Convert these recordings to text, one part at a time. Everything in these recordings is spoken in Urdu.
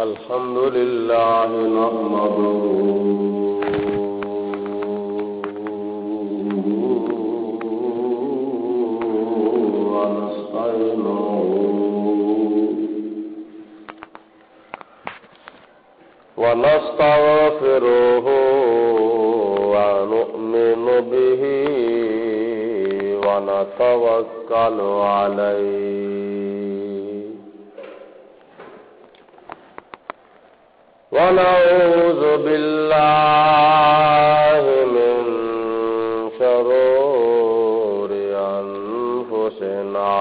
الحمد لله نحمده ونستعينه ونستغفره ونؤمن به ونتوكل عليه ونعوذ بالله من شرور أنفسنا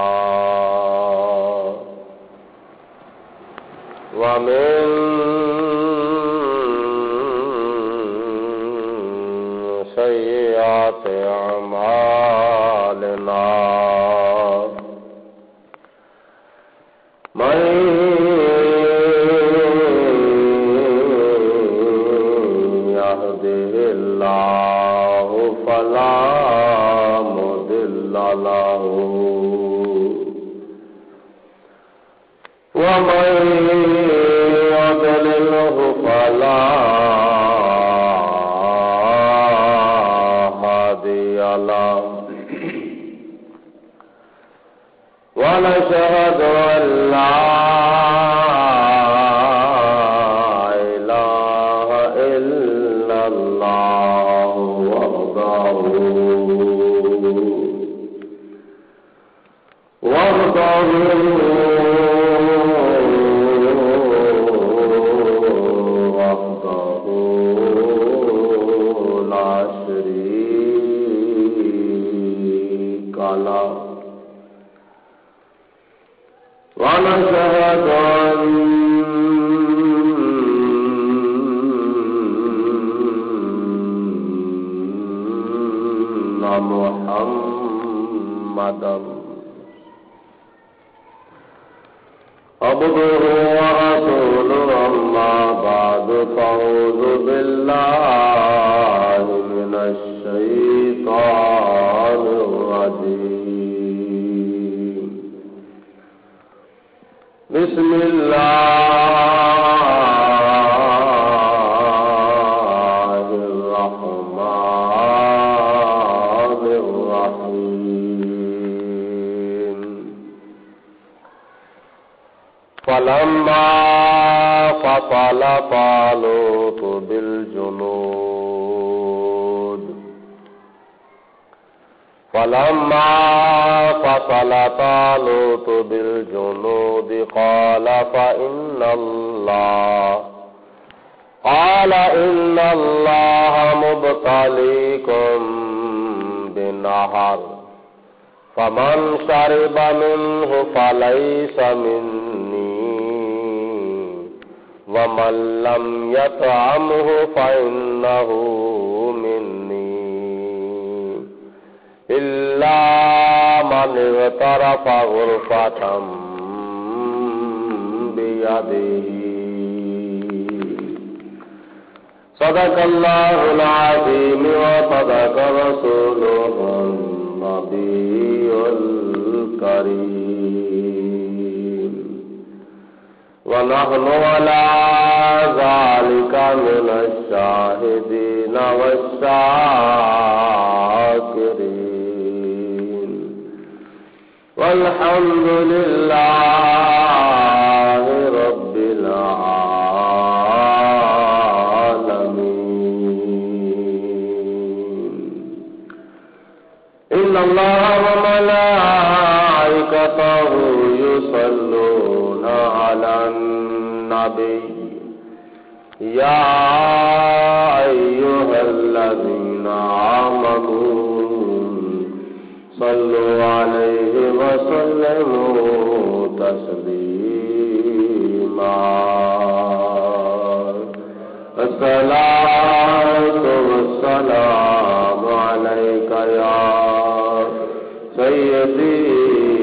ومن سيئات أعمالنا من يهده الله فلا مضل له ومن يضلله فلا هادي له ونشهد أن لا إله إلا الله وحده لا شريك له ونشهد أن محمدا عبده ورسوله أما بعد فأعوذ بالله من الشيطان الرجيم بسم الله الرحمن الرحيم فلما فصل طالوت بالجنود قال إن الله مبتليكم بنهر فمن شرب منه فليس مني ومن لم يطعمه فإنه مني إلا من اغترف غرفة بيده صدق الله العظيم وصدق رسوله النبي الكريم ونحن على ذلك من الشاهدين والشاكرين والحمد لله رب العالمين إن الله وملائكته يصلون على النبي يا أيها الذين آمنوا صلوا عليه وسلموا تسليما الصلاة والسلام عليك يا سيدي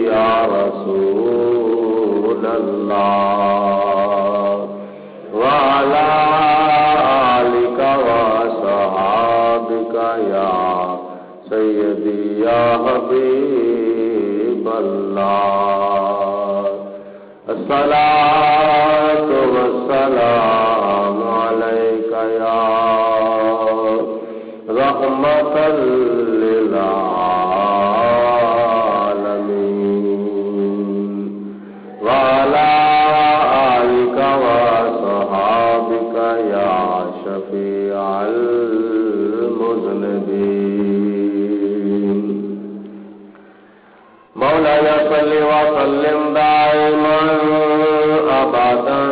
يا رسول الله وعلى آلك وصحابك يا سیدی یا حبیب اللہ الصلاۃ والسلام علیک یا رحمت للعالمین وعلی آلک وصحابک یا شفیع المذنبین مولاي صل وسلم دائما ابدا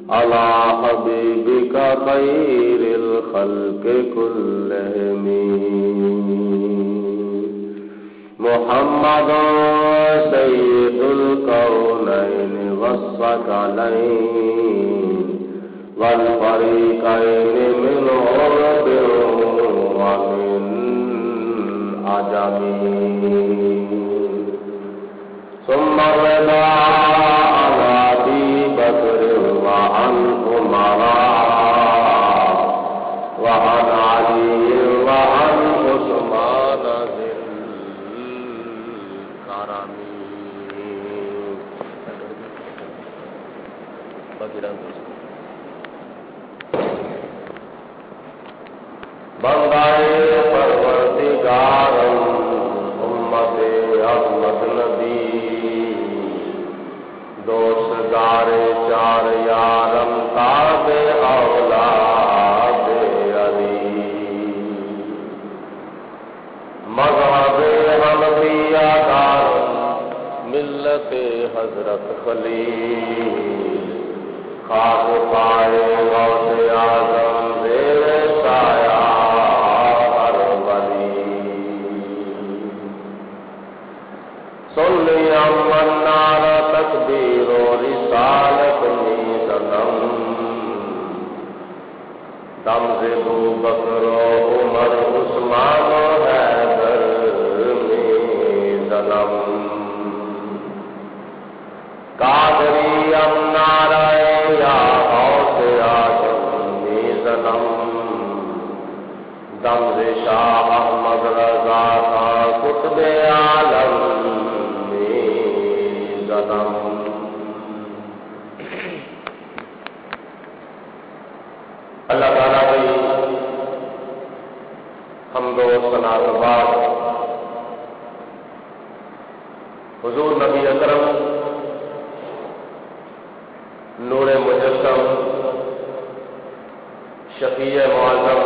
على حبيبك خير الخلق كلهم محمد سيد الكونين والثقلين والفريقين من عرب ومن عجم ثم الرضا على ابي بكر وعن عمر وعن علي وعن عثمان ذي الكرم بندائے پروردگارم امت احمد نبی دوستدار چار یارم تابع اولاد علی مذہب حنفیہ دارم ملت حضرت خلیل خاک پائے غوث اعظم زیر سایہ ہر ولی سنی امن نار تکبیر و رسالت میزنم دم سے بو بکر و عمر عثمان و حیدر میزنم قادری ام نارائے یا غوث اعظم میزنم دم سے شاہ احمد رضا کا قطب عالم میزنم اللہ تعالیٰ کی حمد و ثنا کے بعد حضور نبی اکرم نور مجسم شفیع معظم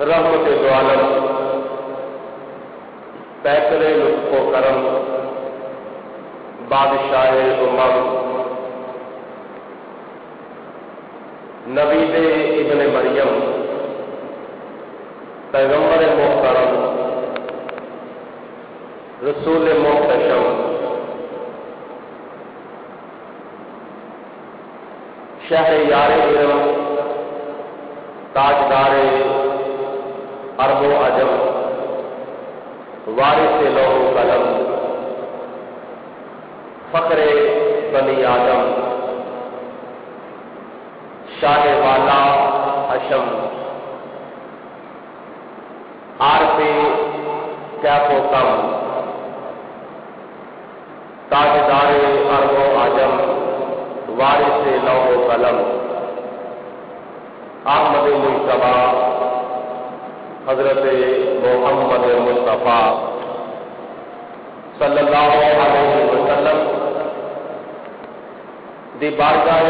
رحمت دو عالم پیکر لطف و کرم بادشاہ امم نبی ابن مریم پیغمبر محترم رسول محتشم شہر یار علم تاجدار عرب و عجم وارث لوح و قلم فخر بنی آدم شاہ والا حشم عارف کیف و کم تاجدار عرب و عجم وارث لوح و قلم احمد مجتبی حضرت محمد مصطفیٰ صلی اللہ علیہ وسلم دی بارگاہ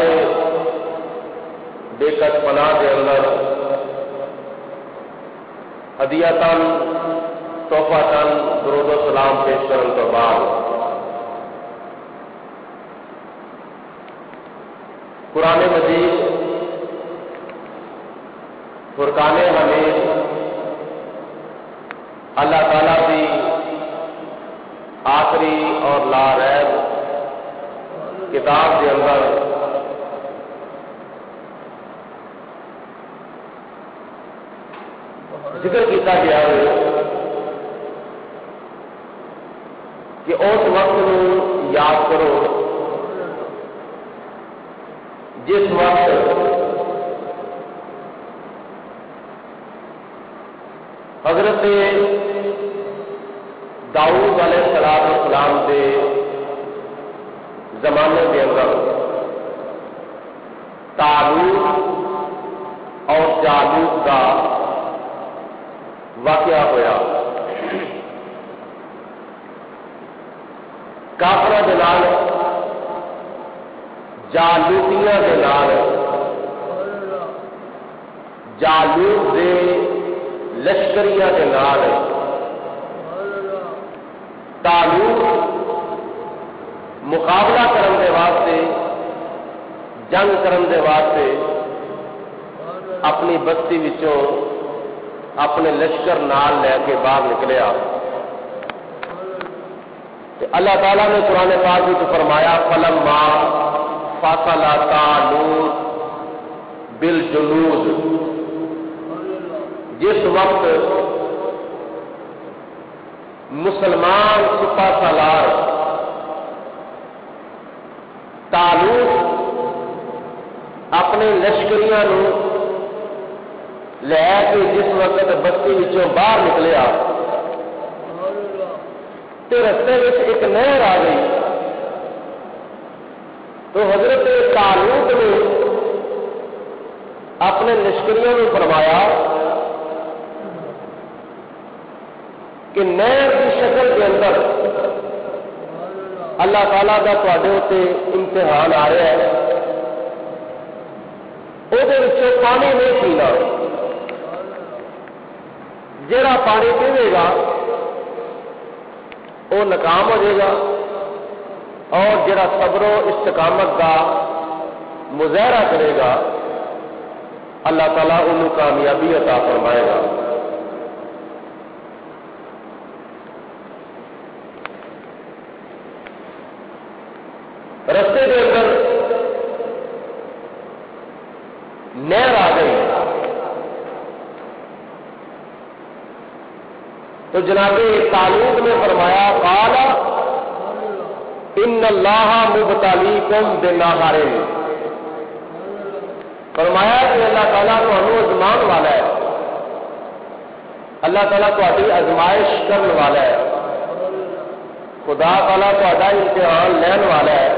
بےکس پناہ دے اندر ہدیتاً تحفۃً درود و سلام پیش کرنے تو بعد قرآن مجید فرقان حمید اللہ تعالیٰ کی آخری اور لا ریب کتاب کے اندر ذکر کیا گیا ہے کہ اس وقت کو یاد کرو جس وقت حضرت داؤد علیہ السلام کے زمانے کے اندر طالوت اور جالوت کا واقعہ ہوا. کافرہ دے نال جالوتیاں دے نال جالوت دے لشکریاں دے نال طالوت مقابلہ کرن دے واسطے جنگ کرن دے واسطے اپنی بستی وچوں اپنے لشکر نال لے کے باہر نکلیا. اللہ تعالیٰ نے قرآن پاک میں فرمایا فلما فصل طالوت بالجنود، جس وقت مسلمان سپہ سالار طالوت اپنے لشکریاں نو لے کے جس وقت بستی وچوں باہر نکلیا تو رستے میں ایک نہر آ گئی. تو حضرت طالوت نے اپنے لشکریوں نے فرمایا کہ نہر کی شکل کے اندر اللہ تعالیٰ کا تواڈے اتنے امتحان آ رہا ہے، وہ پانی نہیں پینا، جڑا پانی پیے گا وہ ناکام ہو جائے گا، اور جڑا صبر و استقامت کا مظاہرہ کرے گا اللہ تعالیٰ انہوں کامیابی عطا فرمائے گا. رستے کے اندر نہر آ گئی تو جناب طالوت نے فرمایا قال ان اللہ مبتلیکم بنہر، فرمایا کہ اللہ تعالیٰ تمہیں آزمان والا ہے، اللہ تعالیٰ تہاڈی آزمائش کرنے والا ہے، خدا تعالیٰ تہاڈا امتحان لین والا ہے.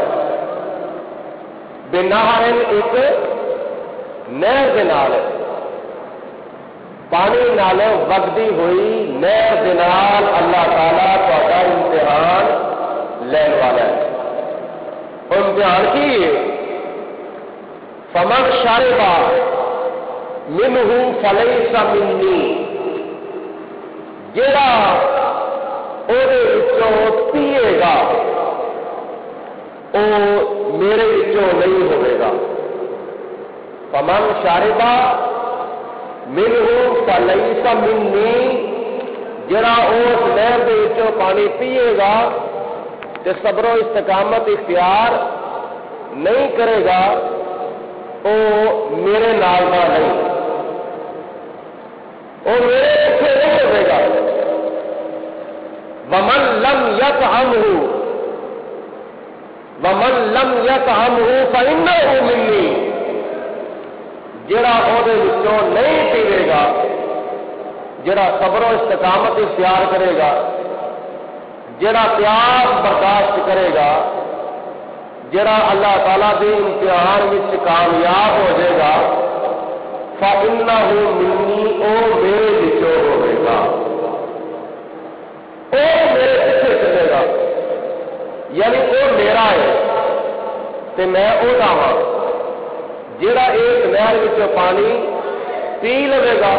بنہر ایک نہر کے نال پانی نال وگدی ہوئی نہر کے نال اللہ تعالیٰ تہاڈا امتحان لین والا ہے. اور امتحان کی فمن شرب منہ فلیس منی، جڑا پیے گا وہ میرے وچوں نہیں ہوئے گا. فمن شرب منہ فلیس منی، جڑا اس نہر کے وچوں پانی پیے گا تے صبر و استقامت اختیار نہیں کرے گا وہ میرے نال کا نہیں، وہ میرے پیچھے نہیں ہوئے گا. ومن لم یطعمہ فإنہ منی، جڑا وہ نہیں پیے گا، جڑا صبر و استقامت اختیار کرے گا، جڑا پیاس برداشت کرے گا، جڑا اللہ تعالیٰ کے امتحان میں کامیاب ہو جائے گا فإنہ منی، وہ میرے وچوں ہوئے گا، وہ میرے پیچھے چلے گا، یعنی وہ میرا ہے تے میں وہ ہاں. جڑا ایک نہر وچوں پانی پی لے گا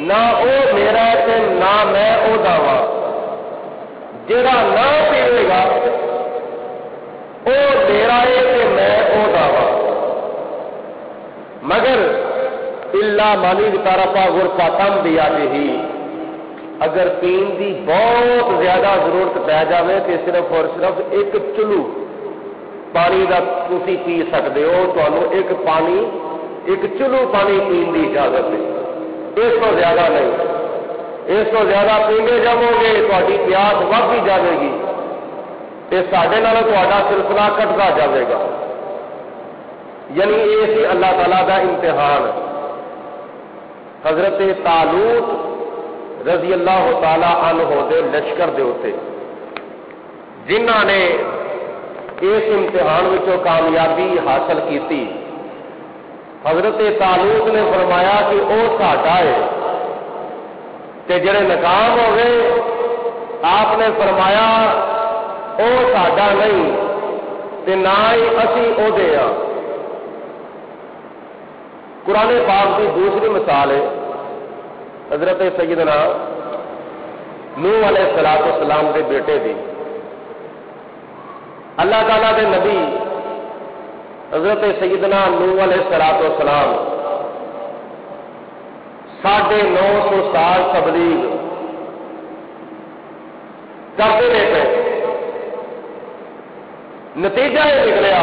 نہ وہ میرا ہے تے نہ میں وہ ہاں. جڑا نہ پیے گا وہ میرا ہے تے میں وہ ہاں. مگر الا من اغترف غرفتن بیدہ، اگر پین دی بہت زیادہ ضرورت پی جائے تو صرف اور صرف ایک چلو پانی کا تھی پی سکتے ہو، تمہیں ایک چلو پانی پین کی اجازت ہے، اس کو زیادہ نہیں. اس کو زیادہ پیندے جاؤ گے تاری پیاس وقت ہی جائے گی، سڈے تا سلسلہ کٹتا جائے گا. یعنی یہ سی اللہ تعالیٰ کا امتحان. حضرت طالوت رضی اللہ تعالی عنہ دے لشکر دے ہوتے جنہاں نے اس امتحان وچوں کامیابی حاصل کی. حضرت طالوت نے فرمایا کہ وہ ساڈا ہے تے جڑے ناکام ہو گئے آپ نے فرمایا وہ ساڈا نہیں تے نہ ہی اسی او دے ہاں. قرآن پاک کی دوسری مثال ہے حضرت سیدنا نوح علیہ الصلوۃ والسلام کے بیٹے دی. اللہ تعالیٰ کے نبی حضرت سیدنا نوح علیہ الصلوۃ والسلام 950 سال تبلیغ کرتے رہے. نتیجہ یہ نکلیا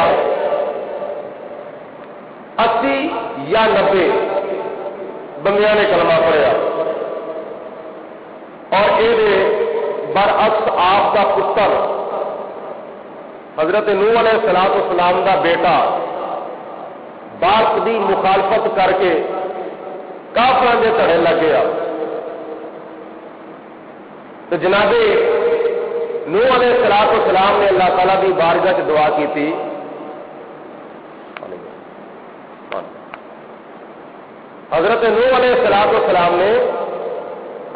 80 یا 90 بندیاں نے کلمہ پڑھیا اور یہ برعکس آپ کا پتر حضرت نوح علیہ الصلوۃ والسلام کا بیٹا بات کی مخالفت کر کے کافروں کے دھڑے لگ گیا. تو جناب نوح علیہ الصلوۃ والسلام نے اللہ تعالیٰ کی بارگاہ سے دعا کی تھی. حضرت نوح علیہ الصلوۃ والسلام نے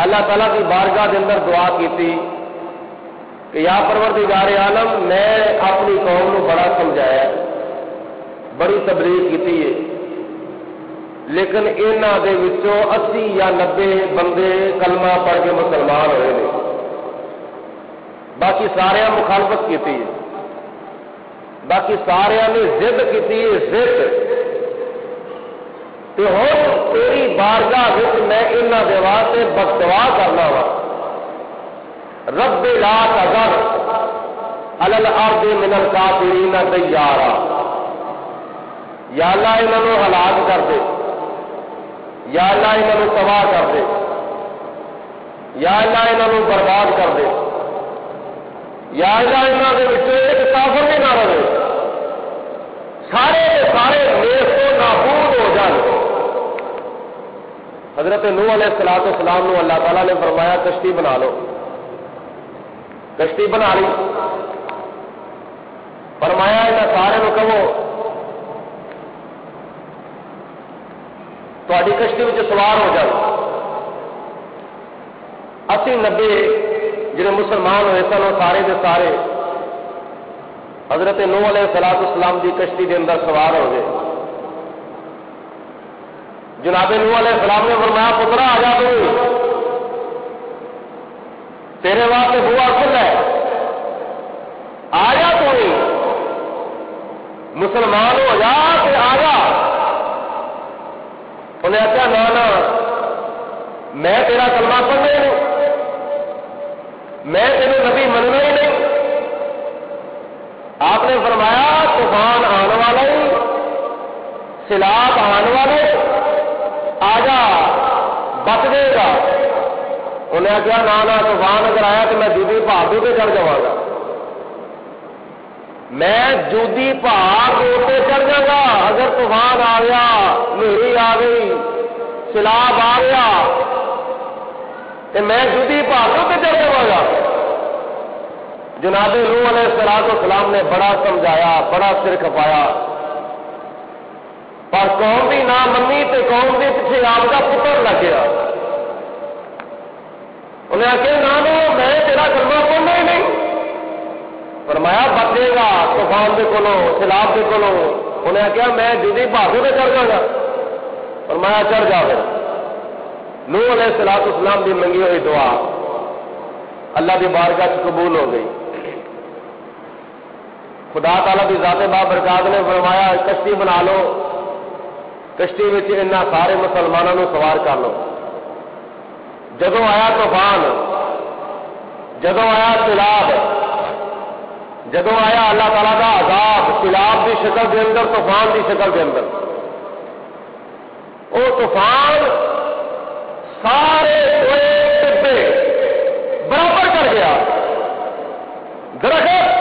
اللہ تعالیٰ کی بارگاہ کے اندر دعا کی تھی کہ یا پروردگار عالم میں اپنی قوم کو بڑا سمجھایا بڑی تبلیغ کی ہے لیکن انہاں دے وچوں 80 یا 90 بندے کلمہ پڑھ کے مسلمان ہوئے ہیں باقی سارے مخالفت کی ہے باقی سارے نے ضد کی ضد تو ہوں تیری بارگاہ وچ میں انہاں دے واسطے بددعا کرنا وا رب لا تذر علی الارض من الکافرین دیارا. یا اللہ انہوں ہلاک کر دے یا اللہ انہوں تباہ کر دے یا اللہ انہوں برباد کر دے یا اللہ انہوں کے وچوں ایک کافر بھی نہ رہے سارے سارے نیست و نابود ہو جائیں. حضرت نوح علیہ الصلوۃ والسلام نے اللہ تعالیٰ نے فرمایا کشتی بنا لو. کشتی بنا لی. فرمایا یہاں سارے کو کہو تاری کشتی میں سوار ہو جاؤ. 80-90 جڑے مسلمان ہوئے سن وہ سارے کے سارے حضرت نوح علیہ الصلوۃ والسلام کی کشتی کے اندر سوار ہو گئے. جناب نوح علیہ السلام نے فرمایا پترا آ جا تیرے واسطے بوا کھل ہے آ جا تو مسلمان ہو جا کہ آ جا. انہیں آخیا نہ میں تیرا کلمہ پڑھنا ہی نہیں میں تیرے نبی مننا ہی نہیں. آپ نے فرمایا طوفان آنے والا ہی سیلاب آنے والے آ جا بچ دے گا. انہیں آخیا نہ طوفان اگر آیا تو میں جودی پہاڑوں پہ چڑھ جاؤں گا میں جودی پہاڑ پہ چڑھ جاؤں گا. اگر طوفان آ گیا میری آ گئی سیلاب آ گیا تو میں جودی پہاڑوں پہ چڑھ جاؤں گا. جناب نوح علیہ الصلوۃ والسلام نے بڑا سمجھایا بڑا سر کھپایا پر قوم بھی نہ منی تو قوم کے پیچھے آپ کا پتر لگ گیا. انہیں آخیا نہ میں تیرا کلمہ پڑھنا ہی نہیں. فرمایا بچے گا طوفان کے کولوں سیلاب کے کولوں. انہیں آخیا میں جدی بہادر پہ چڑھ جاؤں گا. فرمایا چڑھ جا پھر. نوح علیہ الصلوۃ والسلام کی منگی ہوئی دعا اللہ کی بارگاہ قبول ہو گئی. خدا تعالیٰ کی ذات بابرکات نے فرمایا کشتی بنا لو کشتی میں ان سارے مسلمانوں کو سوار کر لو. جدو آیا طوفان جدو آیا سیلاب جدو آیا اللہ تعالیٰ کا عذاب سیلاب کی شکل کے اندر طوفان کی شکل کے اندر وہ طوفان سارے ٹبے برابر کر گیا. درخت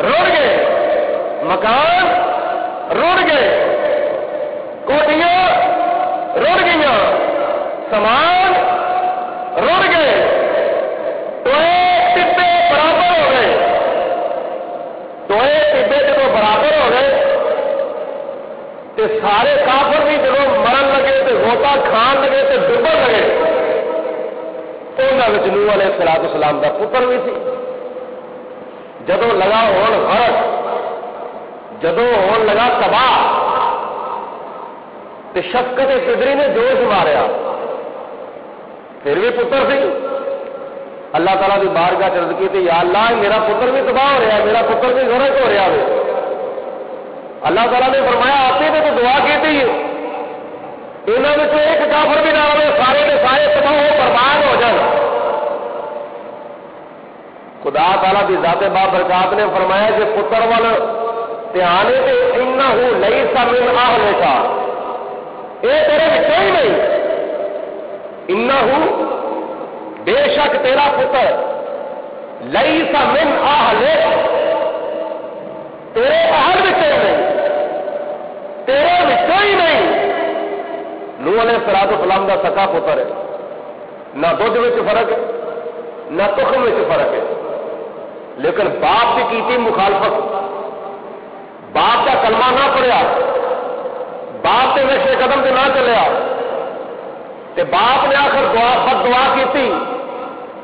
رڑ گئے مکان رڑ گئے کوٹیاں رڑ گئی سامان تے سارے کافر بھی جب مرن لگے تے غوطہ کھان لگے تے ڈبن لگے، انہوں نوح علیہ السلام دا پتر بھی سی۔ جدو لگا ہون غرق، جدو ہون لگا تباہ، تے شفقت قدری نے جوش ماریا، پھر بھی پتر سی۔ اللہ تعالیٰ کی بارگاہ چ عرض کی تھی، یا اللہ میرا پتر بھی تباہ ہو رہا ہے، میرا پتر بھی غرق ہو رہا ہے۔ اللہ تعالیٰ نے فرمایا آپ نے تو دعا کی تھی، انہوں نے ایک کافر بھی نہ رہے، سارے کے سارے تباہ ہو برباد ہو جائے۔ خدا تعالیٰ کی ذات بابرکات نے فرمایا کہ پتر وال دھیان ہے، انہو لیس من اہلک، یہ تیرے وچوں ہی نہیں، انہو بے شک تیرا پتر لیس من اہلک، تیرے اہل وچوں نہیں، تیرے وچوں ہی نہیں۔ نوح علیہ السلام کا سکا پتر ہے، نہ دودھ وچ فرق ہے نہ تخم وچ فرق ہے، لیکن باپ کی کیتی مخالفت، باپ کا کلمہ نہ پڑھیا، باپ کے نقشے قدم سے نہ چلیا، تے باپ نے آخر بد دعا کی۔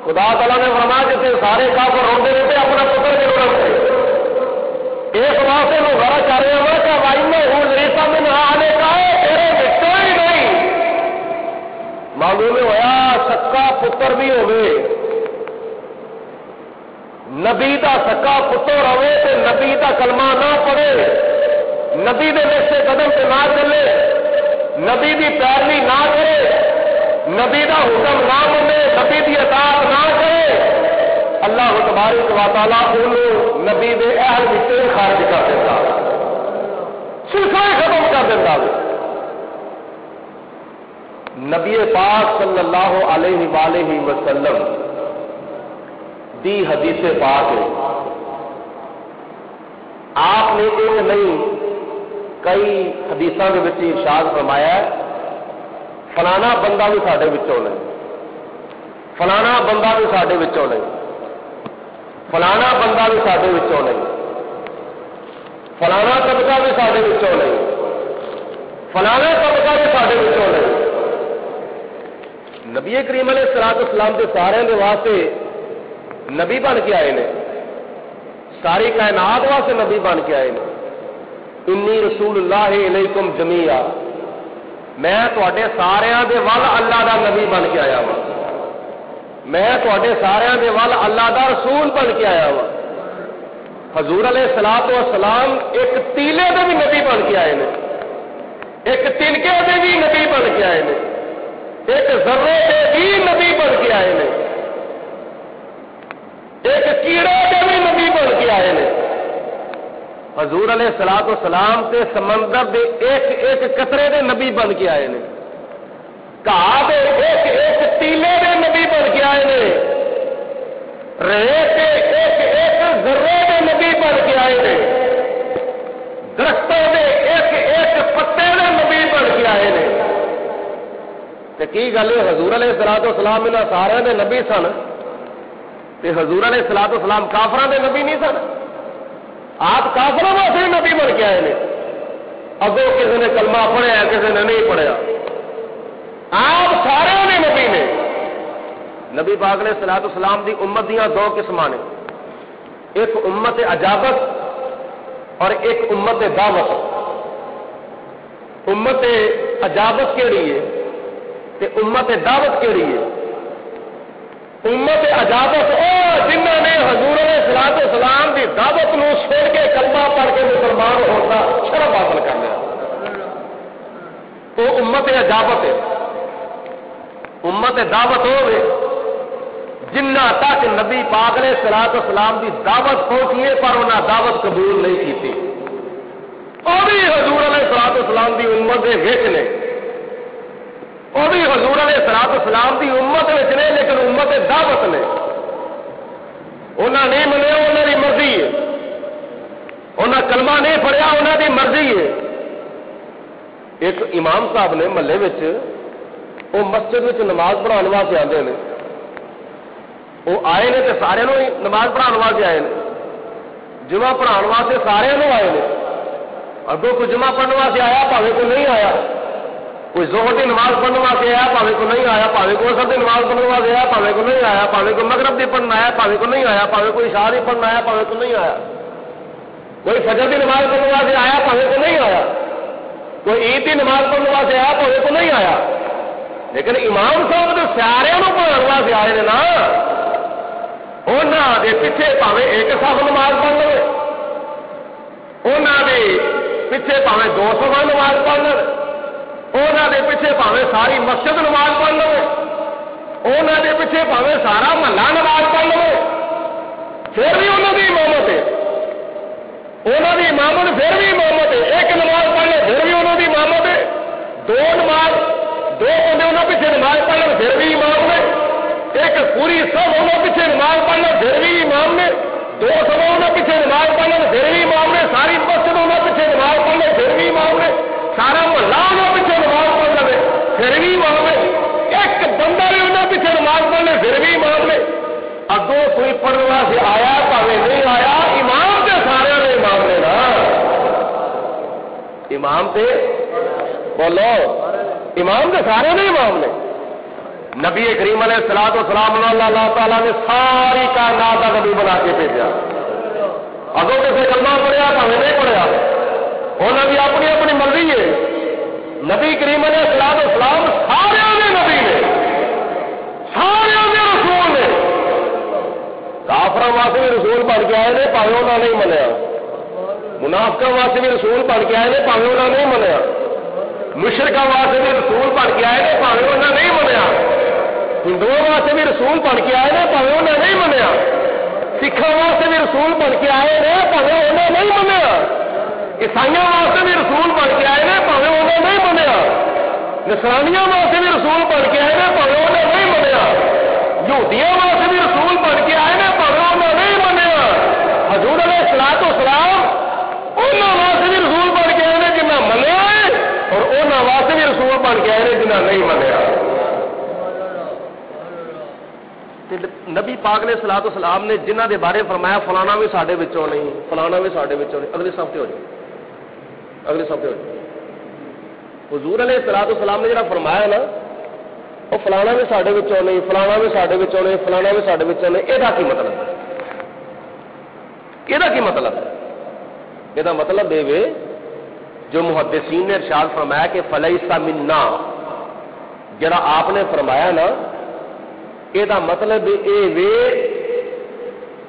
خدا تعالیٰ نے فرمایا جیسے سارے کافر روندے رہتے اپنا پتر کی ضرورت ہے، اس واسطے وہ غرض کر رہے ہو کہ بھائی میں ہوں ریسا میں نہ آنے کا ہے، تیرے بچوں ہی نہیں۔ معلوم ہوا سکا پتر بھی ہوئے، نبی دا سکا پتر ہوئے تے نبی دا کلمہ نہ پڑھے، نبی دے نقشے قدم سے نہ چلے، نبی دی پیروی نہ کرے، نبی دا حکم نہ منے، نبی دی اطاعت نہ کرے، اللہ تبارک و تعالیٰ انہوں نبی دے اہل وچوں خارج کر دیتا، سلسلہ ختم کر دیتا۔ نبی پاک صلی اللہ علیہ وآلہ وسلم دی حدیث پاک ہے، آپ نے ایک نہیں کئی حدیثوں کے وچ ارشاد فرمایا ہے، فلانا بندہ بھی ساڈے وچوں نہیں، فلانا بندہ بھی ساڈے وچوں نہیں، فلانا بندہ بھی ساڈے وچوں نہیں، فلانا طبقہ بھی ساڈے وچوں نہیں، فلانا طبقہ بھی ساڈے وچوں نہیں۔ نبی کریم علیہ السلام کے سارے کے واسطے نبی بن کے آئے نے، ساری کائنات واسطے نبی بن کے آئے نے۔ انی رسول اللہ علیکم جمیعا، میں تواڈے ساریاں دے ول اللہ دا نبی بن کے آیا ہوں، میں تواڈے ساریاں دے ول اللہ دا رسول بن کے آیا ہوں۔ حضور علیہ الصلوۃ والسلام ایک تیلے دے بھی نبی بن کے آئے نے، ایک تنکے دے بھی نبی بن کے آئے نے، ایک ذرے دے بھی نبی بن کے آئے نے، ایک کیڑے دے بھی نبی بن کے آئے نے۔ حضور علیہ الصلوۃ والسلام تے سمندر دے ایک ایک قطرے دے نبی بن کے آئے نے، گھاہ دے ایک ایک تیلے دے نبی بن کے آئے نے، ریت دے ایک ایک ذرے دے نبی بن کے آئے نے، درختوں دے ایک ایک پتے دے نبی بن کے آئے نے۔ تے کی گل ہے، حضور علیہ الصلوۃ والسلام انہاں سارے دے نبی سن تے حضور علیہ الصلوۃ والسلام کافراں دے نبی نہیں سن؟ آپ کافروں واسطے نبی بن کے آئے نے، اگوں کسی نے کلمہ پڑھیا کسی نے نہیں پڑھیا، آپ سارے نے نبی نے۔ نبی پاک علیہ الصلوۃ والسلام دی امت دیاں دو قسم نے، ایک امت اجابت اور ایک امت دعوت۔ امت اجابت کیڑی ہے تے امت دعوت کیڑی ہے؟ امت اجابت او جنہوں نے حضور علیہ الصلوۃ والسلام کی دعوت نو چھوڑ کے کلمہ پڑھ کے مسلمان ہونا شرف حاصل کر لیا، وہ امت اجابت ہے۔ امت دعوت ہوئے جنہ تک نبی پاک علیہ الصلوۃ والسلام کی دعوت پہنچیے پر انہیں دعوت قبول نہیں کی، وہ بھی حضور علیہ الصلوۃ والسلام کی امت کے وچ نے، وہ بھی حضور علیہ الصلوۃ والسلام کی امت وچ نے، لیکن امت دعوت نے، انہاں نہیں منیا، انہاں دی مرضی ہے، انہاں کلمہ نہیں پڑھیا، انہاں دی مرضی ہے۔ ایک امام صاحب نے محلے وچ وہ مسجد وچ نماز پڑھان واسطے آندے نے، وہ آئے نے تے سارے نوں نماز پڑھان واسطے آئے نے، جمعہ پڑھان واسطے سارے نوں آئے نے۔ اگوں کوئی جمعہ پڑھنے واسطے آیا بھاوے کوئی نہیں آیا، کوئی ظہر کی نماز پڑھنے واسطے آیا بھاوے کوئی نہیں آیا، بھاوے کوئی عصر کی نماز پڑھنے واسطے آیا بھاوے کوئی نہیں آیا، بھاوے کوئی مغرب کی پڑھنا آیا بھاوے کوئی نہیں آیا، بھاوے کوئی عشاء کی پڑھنا آیا بھاوے کوئی نہیں آیا، کوئی فجر کی نماز پڑھنے واسطے آیا بھاوے کوئی نہیں آیا، کوئی عید کی نماز پڑھنے واسطے آیا بھاوے کوئی نہیں آیا، لیکن امام صاحب جو سارے پڑھنے واسطے آئے ہیں نا، انہوں کے پیچھے پاوے ایک صف نماز پڑھ لو، انہوں کے پیچھے پاوے 200 نماز پڑھ لو، انہوں کے پیچھے پاوے ساری مسجد نماز پڑھ لو، انہوں کے پیچھے پاوے سارا محلہ نماز پڑھ لو، پھر بھی انہوں کی امامت ہے، انہوں کی امامت پھر بھی امامت ہے، ایک نماز پڑھ لے پھر بھی انہوں کی امامت ہے، دو بندے انہوں پیچھے نماز پڑھ لو پھر بھی امام نے، ایک پوری سب انہوں پیچھے نماز پڑھ لو پھر بھی امام نے، 2 سب انہوں پیچھے نماز پڑھ لو پھر بھی امام نے، ساری مسجد انہوں پیچھے نماز پڑھ لو پھر بھی امام نے، سارا محلہ انہوں پیچھے نماز پڑھ لو پھر بھی امام نے، ایک بندہ بھی انہوں پیچھے نماز پڑھ لے پھر بھی امام نے، اگوں کوئی پڑھنے واسطے آیا پاوے نہیں آیا، امام سے سارے نے امام نے نا، امام سے بولو امام سے سارے نے امام نے۔ نبی کریم علیہ الصلوۃ والسلام اللہ تعالیٰ نے ساری کائنات کا نبی بنا کے بھیجا، اگوں کسی کلمہ پڑھیا پاوے نہیں پڑھیا، انہوں کی اپنی اپنی مرضی ہے، نبی کریم علیہ الصلوۃ والسلام سارے نے نبی نے، سارے نے رسول نے، کافراں واسطے بھی رسول بن کے آئے نے پاوے انہوں نے نہیں منیا، منافقاں واسطے بھی رسول بن کے آئے نے پاوے انہوں نے نہیں منیا، مشرکاں واسطے بھی رسول بن کے آئے نے پاوے انہوں نے نہیں منیا، ہندوؤں واسطے بھی رسول بن کے آئے نے پاوے انہوں نے نہیں منیا، سکھاں واسطے بھی رسول بن کے آئے نے پاوے انہوں نے نہیں منیا، عیسائیوں واسطے بھی رسول بن کے آئے نے پاوے انہوں نے نہیں منیا، نصرانیوں واسطے بھی رسول بن کے آئے نے پاوے انہوں نے نہیں منیا، یہودیوں واسطے بھی رسول بن کے آئے نے پاوے انہوں نے نہیں منیا، حضور علیہ الصلوۃ والسلام انہوں واسطے بھی رسول بن کے آئے نے جنہیں منیا ہے، اور انہوں واسطے بھی رسول بن کے آئے نے جنہیں نہیں منیا۔ نبی پاک علیہ الصلوۃ والسلام نے جنہ دے بارے فرمایا فلانا بھی ساڈے وچوں نہیں، فلانا بھی ساڈے وچوں نہیں، اگلے صف تے ہو جائے، اگلے صف تے ہو جائے۔ حضور علیہ الصلوۃ والسلام نے جڑا فرمایا نا، وہ فلانا بھی ساڈے وچوں نہیں، فلانا بھی ساڈے وچوں نہیں، فلانا بھی ساڈے وچوں نہیں، یہ کی مطلب ہے؟ یہ کی مطلب ہے؟ یہ مطلب یہ جو محدثین نے ارشاد فرمایا کہ فلیس منا، جڑا آپ نے فرمایا نا، یہ مطلب یہ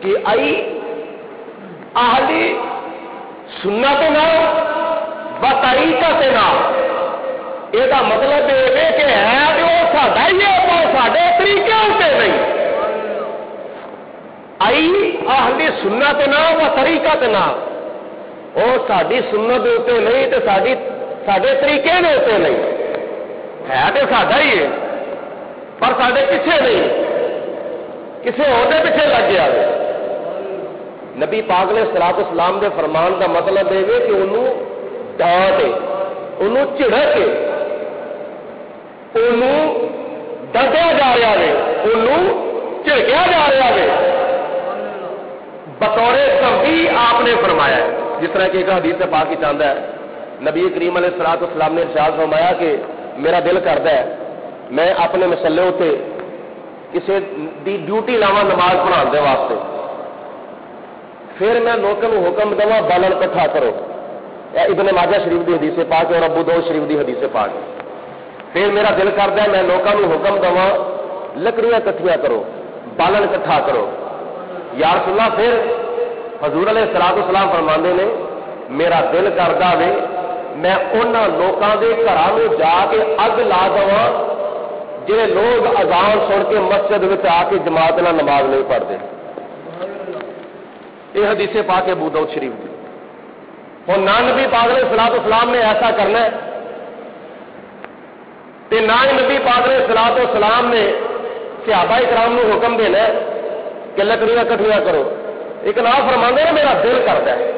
کہ آئی اہلی سنت نہ بطریقت نہ، یہ مطلب یہ کہ ہے کہ وہ ساڈا ہی ہے پر ساڈے طریقے ہوتے نہیں، آئی اہلی سنت نہ بطریقت نہ، وہ ساری سنت ہوتے نہیں تو سارے طریقے نے ہوتے نہیں، ہے تو ساڈا ہی ہے پر سارے پیچھے نہیں، کسی اور پیچھے لگ گیا۔ نبی پاک علیہ الصلوۃ والسلام دے فرمان کا مطلب یہ کہ انہوں ڈانٹے، انہوں جھڑکے، انہوں ڈانٹیا جا رہا ہے، انہوں جھڑکیا جا رہا ہے، بطور تنبیہ آپ نے فرمایا ہے، جس طرح کہ ایک حدیث سے پاک ہی چاہتا ہے، نبی کریم علیہ الصلوۃ والسلام نے ارشاد فرمایا کہ میرا دل کرتا ہے میں اپنے مسلے اتنے کسی دی ڈیوٹی لاواں نماز پڑھانے واسطے، پھر میں لوگوں کو حکم دوا بالن کٹھا کرو، ابن ماجہ شریف دی حدیث پاک اور ابو داؤد شریف دی حدیث پاک، پھر میرا دل کرتا ہے میں لوگوں کو حکم دوا لکڑیاں کٹھیاں کرو، بالن کٹھا کرو، یا رسول اللہ پھر حضور علیہ الصلوۃ والسلام فرماندے نے میرا دل کردا وے میں انہاں لوکاں دے گھراں نوں جا کے اگ لا دواں جڑے لوگ اذان سن کے مسجد وچ آ کے جماعت نال نماز نہیں پڑھتے، یہ حدیث پاک ابو داؤد شریف دی۔ اور نہ نبی پاک علیہ الصلوۃ والسلام نے ایسا کرنا ہے تے نہ ہی نبی پاک علیہ الصلوۃ والسلام نے صحابہ کرام نوں حکم دینا ہے کہ لکڑیاں کٹھیاں کرو، ایک نام فرماندے نے میرا دل کرتا ہے،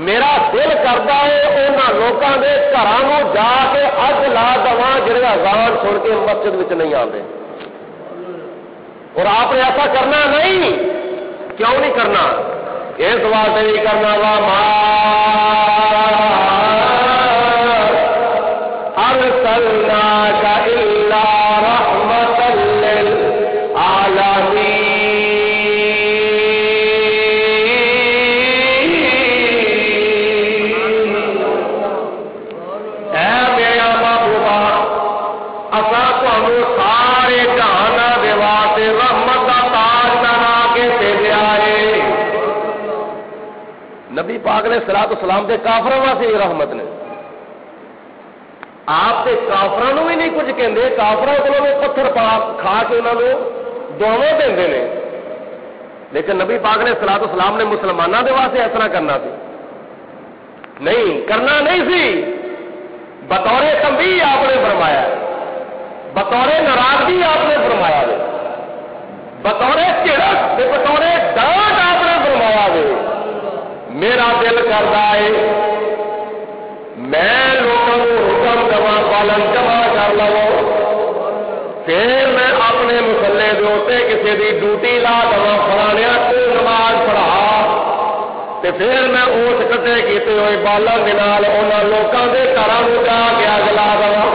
میرا دل کرتا ہے انہاں لوکاں دے گھراں نوں جا کے اگ لا دواں جڑے اذان سن کے مسجد وچ نہیں آندے، اور آپ نے ایسا کرنا نہیں، کیوں نہیں کرنا؟ اس واسطے نہیں کرنا وا پاک نے صلاۃ والسلام دے کافراں واسطے یہ رحمت نے. آپ تے کافراں نوں بھی نہیں کچھ کہندے, کافراں کولوں بھی پتھر کھا کے انہاں نوں دعویں دیندے نے, لیکن نبی پاک نے صلاۃ والسلام نے مسلمانوں دے واسطے اس طرح کرنا سی نہیں, کرنا نہیں سی. بطور تنبیہ آپ نے فرمایا, بطور ناراضگی آپ نے فرمایا, بطور چڑک بطور ڈانٹ آپ نے فرمایا. میرا دل کرتا ہے میں لوگوں کو حکم جمع پالن جمع کر لو, پھر میں اپنے مسلے کے اتنے کسی کی ڈیوٹی لا دوا فلانے کو نماز پڑھا, تے پھر میں اس کٹے کیتے ہوئے بالن کے نال انہاں لوکاں دے گھراں نوں جا کے اگ لا دوا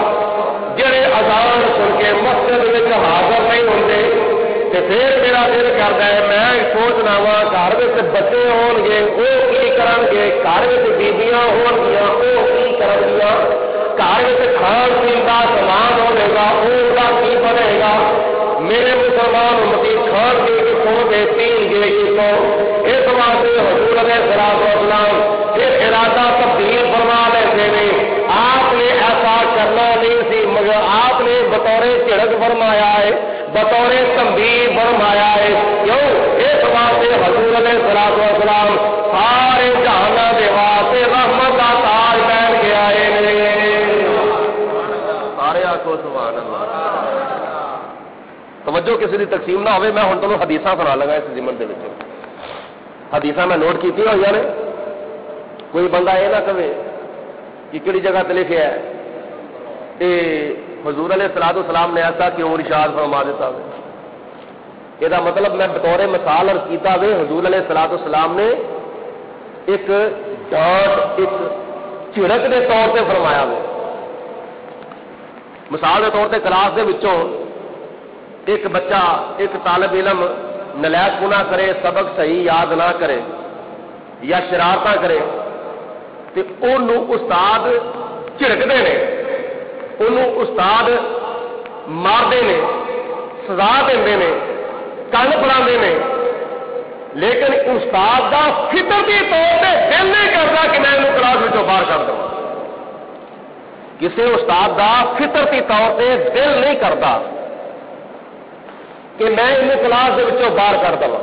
جڑے اذان سن کے مسجد وچ حاضر نہیں ہوندے. تے پھر میرا دل کردا ہے میں سوچنا وا گھر وچ بچے ہون گے وہ کی کرن گے, گھر وچ بیبیاں ہون گیاں وہ کی کرن گیاں, گھر وچ کھان پین کا سامان ہوے گا اس کا کی بنے گا. میرے مسلمان امتی کھان گے کتوں گے پین گے کتوں. اس واسطے حضور علیہ الصلوۃ والسلام یہ ارادہ تبدیل فرما لیتے ہیں. آپ نے ایسا کرنا نہیں سی مگر آپ نے بطور جھڑک فرمایا ہے, بطور تنبیہ فرمایا ہے. کیوں؟ اس واسطے حضور علیہ الصلوۃ والسلام سارے جہاناں دے واسطے رحمت کا تاج پہن کے آئے نے. سارے آکھو سبحان اللہ. توجہ کسی کی تقسیم نہ ہوئے, میں ہن تمہیں حدیثاں سنا لگا اس ضمن دے وچ. حدیثاں میں نوٹ کیتی ہوئی نے, کوئی بندہ یہ نہ کہے کہ کہڑی جگہ تے لکھیا ہے تے حضور علیہ الصلوۃ والسلام نے ایسا کیوں ارشاد فرما دیتا ہے. یہ مطلب میں بطور مثال عرض کیتا ہے, حضور علیہ الصلوۃ والسلام نے ایک ڈانٹ ایک جھڑک کے طور پہ فرمایا ہے. مثال کے طور پہ کلاس دے وچوں ایک بچہ ایک طالب علم نلائق گناہ کرے, سبق صحیح یاد نہ کرے یا شرارتاں کرے تے انہوں استاد جھڑکتے ہیں, انہوں استاد مارتے ہیں, سزا دے, کن پڑھاتے ہیں, لیکن استاد کا فطرتی طور پہ دل نہیں کرتا کہ میں انہوں کلاس وچوں باہر کر دوں. کسی استاد کا فطرتی طور پہ دل نہیں کرتا کہ میں انہیں کلاس کے وچوں باہر کر دوں,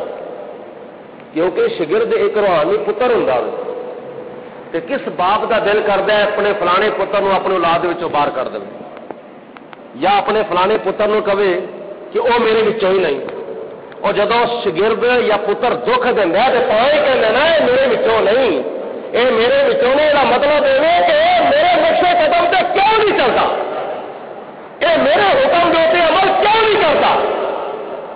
کیونکہ شگرد ایک روحانی پتر ہوں. تو کس باپ کا دل کرتا ہے اپنے فلانے پتر نو اپنے اولاد وچوں باہر کر دے, یا اپنے فلانے پتر نو کہے کہ وہ میرے وچوں ہی نہیں. اور جدو شگرد یا پتر دکھ دینا تو ہی کہنا نا یہ میرے وچوں نہیں, یہ میرے وچوں نہیں. یہ مطلب یہ کہ میرے نقشے قدم سے کیوں نہیں چلتا, یہ میرے حکم کے اتنے عمل کیوں نہیں کرتا.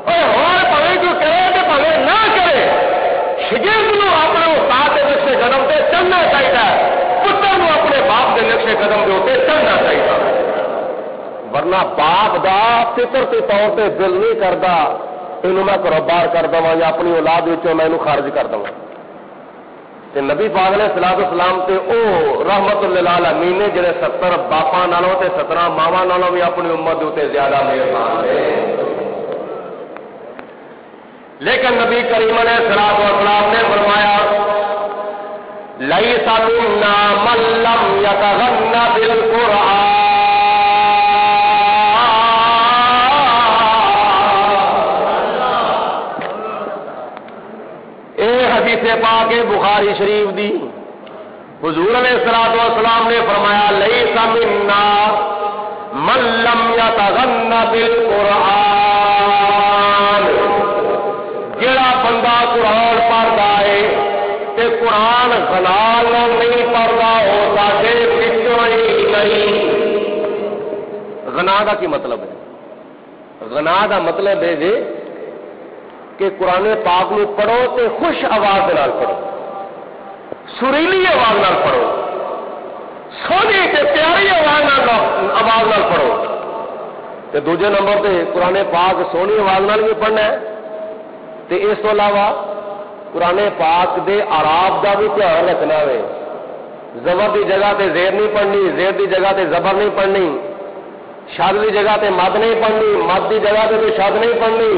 اور پویں جو کرے تو پویں نہ کرے, شگرد نو اپنے استاد کے نقشے قدم سے چلنا چاہیے, پتر نو اپنے باپ کے نقشے قدم کے اتنے چلنا چاہیے. ورنہ باپ دا فطرتی طور پہ دل نہیں کرتا انہوں میں گھروں باہر کر دوا یا اپنی اولاد وچوں میں خارج کر دوا. تے نبی پاک علیہ الصلوۃ والسلام تے او رحمت للعالمین نے جڑے 70 باپاں نالوں تے 17 ماواں نالوں بھی اپنی امت دے تے زیادہ مہربان نے. لیکن نبی کریم علیہ الصلوۃ والسلام نے فرمایا لیس منا من لم یتغنى بالقرآن. اے حدیث پاک بخاری شریف دی حضور علیہ الصلوۃ والسلام نے فرمایا لیس منا من لم یتغنى بالقرآن. جڑا بندہ قرآن پڑھتا ہے تے قرآن غنا نہیں پڑھتا وہ ساڈے وچوں ہی نہیں. غنا کا کی مطلب ہے؟ غنا کا مطلب ہے جی کہ قرآن پاک میں پڑھو تے خوش آواز نال پڑھو, سریلی آواز نال پڑھو, سونی تے پیاری آواز نال پڑھو. تے دوجے نمبر تے قرآن پاک سونی آواز نال بھی پڑھنا ہے تے اس تو علاوہ قرآن پاک دے اعراب دا بھی دھیان رکھنا ہے. زبر دی جگہ تے زیر نہیں پڑھنی, زیر دی جگہ تے زبر نہیں پڑھنی, شد دی جگہ تے مد نہیں پڑھنی, مد دی جگہ تے شد نہیں پڑھنی.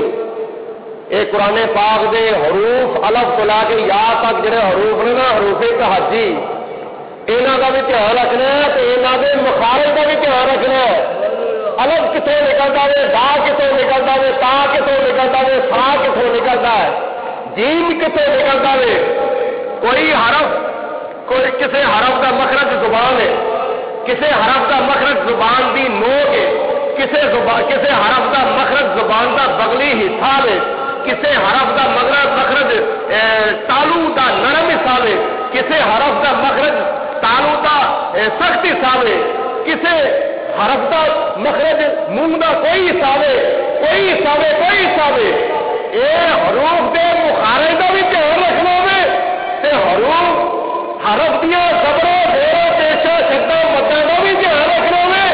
یہ قرآن پاک دے حروف الف تو لا کے یا تک جڑے حروف نے نا حروف تہجی یہاں کا بھی دھیان رکھنا ہے تو یہاں کے مخارج کا بھی دھیان رکھنا ہے الف کتوں نکلتا ہے دا کتوں نکلتا ہے تا کتوں نکلتا ہے سا کتوں نکلتا ہے جیم کتوں نکلتا ہے کوئی حرف کوئی کسی حرف کا مخرج زبان ہے کسی حرف کا مخرج زبان دی نوک ہے کسی حرف کا مخرج زبان کا بغلی حصہ ہے کسی حرف کا مخرج تالو کا نرم حصہ ہے کسی حرف کا مخرج تالو کا سخت حصہ ہے کسی حرف کا مخرج منہ کا کوئی حصہ ہے کوئی حصہ ہے کوئی حصہ ہے یہ حروف کے مخارج کا بھی دھیان رکھنا ہوئے تے حرف دیا زبروں زیروں پیشہ شدہ مدوں کا بھی دھیان رکھنا ہوئے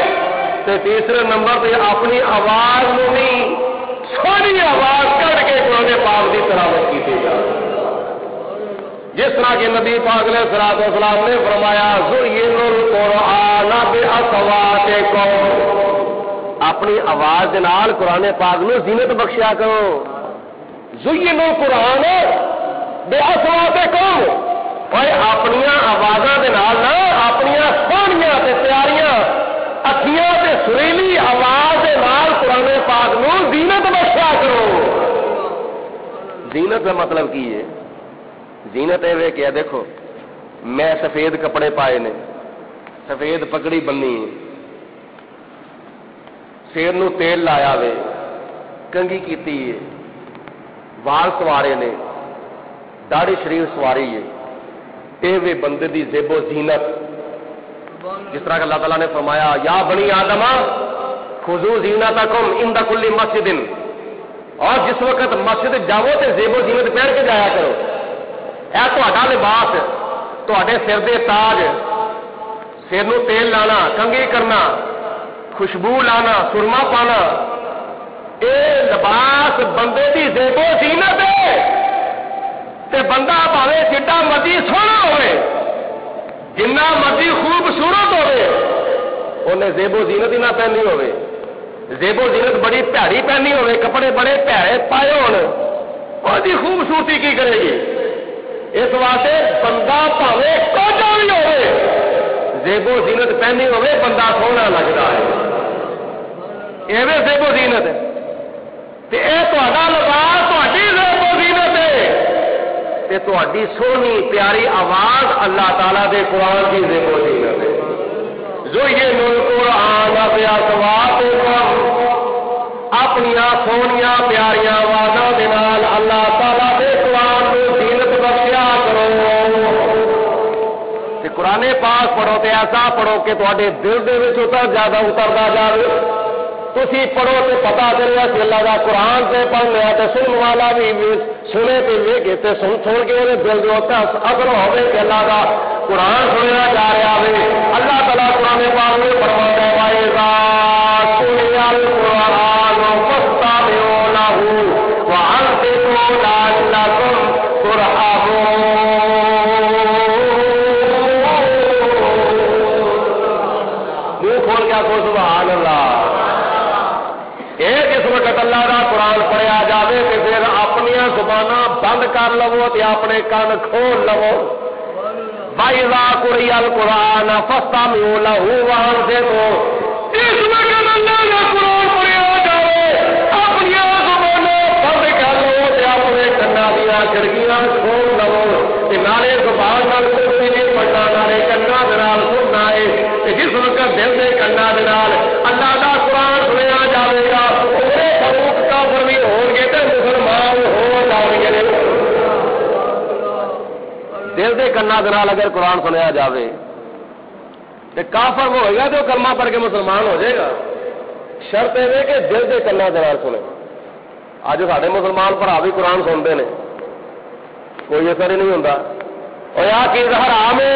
تے تیسرے نمبر پہ اپنی آواز میں بھی سونی آواز کر کے قرآن پاک کی تلاوت کی جائے جس طرح کہ نبی پاک علیہ الصلوۃ والسلام نے فرمایا زُيِّنُ الْقُرْآنَ بِأَصْوَاتِكُمْ اپنی آواز دے نال قرآن پاک نو زینت بخشیا کرو زُيِّنُ الْقُرْآنَ بِأَصْوَاتِكُمْ اور اپنی آوازاں دے نال نہ اپنی سونیاں تے پیاریاں اکھیاں تے سریلی آواز دے نال قرآن پاک نو زینت بخشیا کرو زینت کا مطلب کی ہے زینت ہے کیا دیکھو میں سفید کپڑے پائے نے سفید پگڑی بننی سیر نو تیل لایا وے کنگھی کیتی ہے وال سوارے نے داڑھی شریف سواری ہے یہ وے بندے دی زیب و زینت جس طرح کہ اللہ تعالیٰ نے فرمایا یا بنی آدم خذو زینتکم عند کل مسجد اور جس وقت مسجد جاؤ تے زیب و زینت پہن کے جایا کرو اے تہاڈا لباس تہاڈے سر دے تاج سر نو تیل لانا کنگھی کرنا خوشبو لانا سرما پانا اے لباس بندے دی زیب و زینت ہے تے بندہ بھاوے جڈا مرضی سونا ہوئے جنہ مرضی خوبصورت ہوئے انہیں زیب و زینت ہی نہ پہنی ہوئے زیب و زینت بڑی پیاری پہنی ہوئے کپڑے بڑے پیارے پائے ہون وہی خوبصورتی کی کرے گی اس واسطے بندہ پاوے کوجا بھی ہوئے زیب و زینت پہنی ہوئے بندہ سونا لگتا ہے ایویں زیب و زینت ہے تے اے تہاڈا لباس تہاڈی زیب و زینت ہے تے تہاڈی سونی پیاری آواز اللہ تعالیٰ دے قرآن کی زیب و زینت ہے زُيِّنُ الْقُرْآنَ بِأَصْوَاتِكُمْ اپنی سونیاں پیاریاں آوازاں دے نال اللہ تعالیٰ دے قرآن کو زینت بخشیا کرو تے قرآن پاک پڑھو تے ایسا پڑھو کہ تہاڈے دل دے وچ زیادہ اتردا جاوے تسی پڑھو تے پتہ چلے کہ اللہ دا قرآن سے پڑھنے تے سننے والا بھی سنے تے ویکھے تے سن کے وہ دل دے اوتے اثر ہوے کہ اللہ دا قرآن سنیا جا رہا ہے اللہ تعالیٰ قرآن پاک میں فرماتا ہے وَإِذَا قُرِئَ الْقُرْآنُ فَاسْتَمِعُوا لَهُ وَأَنصِتُوا لَعَلَّكُمْ تُرْحَمُونَ منہ کھول کے آخو سبحان اللہ جس وقت اللہ کا قرآن پڑھیا جائے کہ پھر اپنی زباناں بند کر لو تے اپنے کان کھول لو وَإِذَا قُرِئَ الْقُرْآنُ فَاسْتَمِعُوا لَهُ وَأَنصِتُوا اس وقت اللہ کا قرآن پڑھیا جائے اپنی زباناں بند کر لو تے اپنے کنا دیا کھڑکیاں کھول لو تے نالے زبان نال کچھ نہیں پڑھنا نالے کنا دے نال سننا ہے تے جس وقت دل دے کنا دے نال اللہ کا قرآن سنیا جائے گا بھی ہو گے تو مسلمان ہو جائیں گے دل دے کنا دنال اگر قرآن سنیا جاوے تو کافر وہ ہوئے گا تو کلمہ پڑھ کے مسلمان ہو جائے گا شرط ہے کہ دل دے کنا دنال سنے اج سارے مسلمان بھرا بھی قرآن سنتے ہیں کوئی اثر ہی نہیں ہوتا اور آ چیز حرام ہے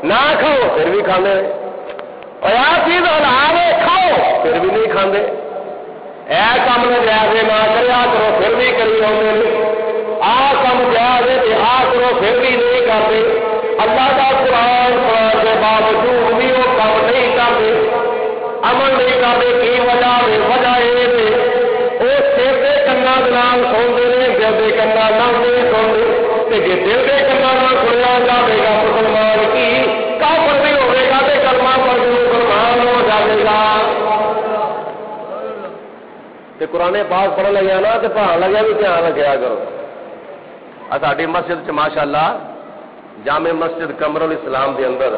نہ کھاؤ پھر بھی کھانے اور آ چیز حرام ہے کھاؤ پھر بھی نہیں کھانے اے کام نے جائز نہ کریا کرو پھر بھی کری آؤں آ کام جائز آ کرو پھر بھی نہیں کرتے اللہ کا قرآن قرآن کے باوجود بھی وہ کام نہیں کرتے عمل نہیں کرتے کی وجہ ہے وجہ یہ سر کے کنا دنال سوندے جی دل کے کمانا سنیا جائے گا مسلمان کی کافر بھی ہوگا تو کلمہ پڑھ کے مسلمان ہو جائے گا. قرآن پاک پڑھن لگیا نا تو پڑھا لگیا بھی دھیان رکھا کرو. ساری مسجد چ ماشاء اللہ جامع مسجد قمر الاسلام دے اندر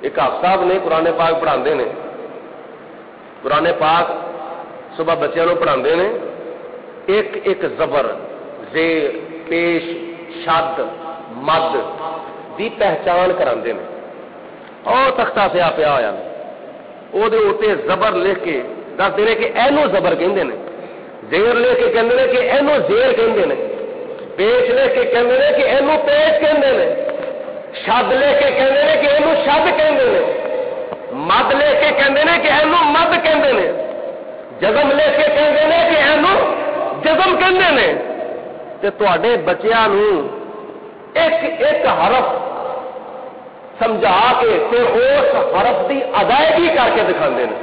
ایک حافظ صاحب نے قرآن پاک پڑھا نے. قرآن پاک صبح بچوں کو پڑھا نے. ایک ایک زبر زیر پیش شد مد دی پہچان کرا اور تختہ سیا پیا ہوا وہ زبر لکھ کے دستے ہیں کہ اینو زبر کہندے نے. زیر لے کے کہندے نے کہ اینو زیر کہندے نے. پیش لے کے کہندے نے کہ اینو پیش کہندے نے. شد لے کے کہندے نے کہ اینو شد کہندے نے. مد لے کے کہندے نے کہ اینو مد کہندے نے. جزم لے کے کہندے نے کہ اینو جزم کہندے نے. تے تواڈے بچیاں نوں ایک ایک حرف سمجھا کے تے اس حرف دی ادائیگی کر کے دکھاندے نے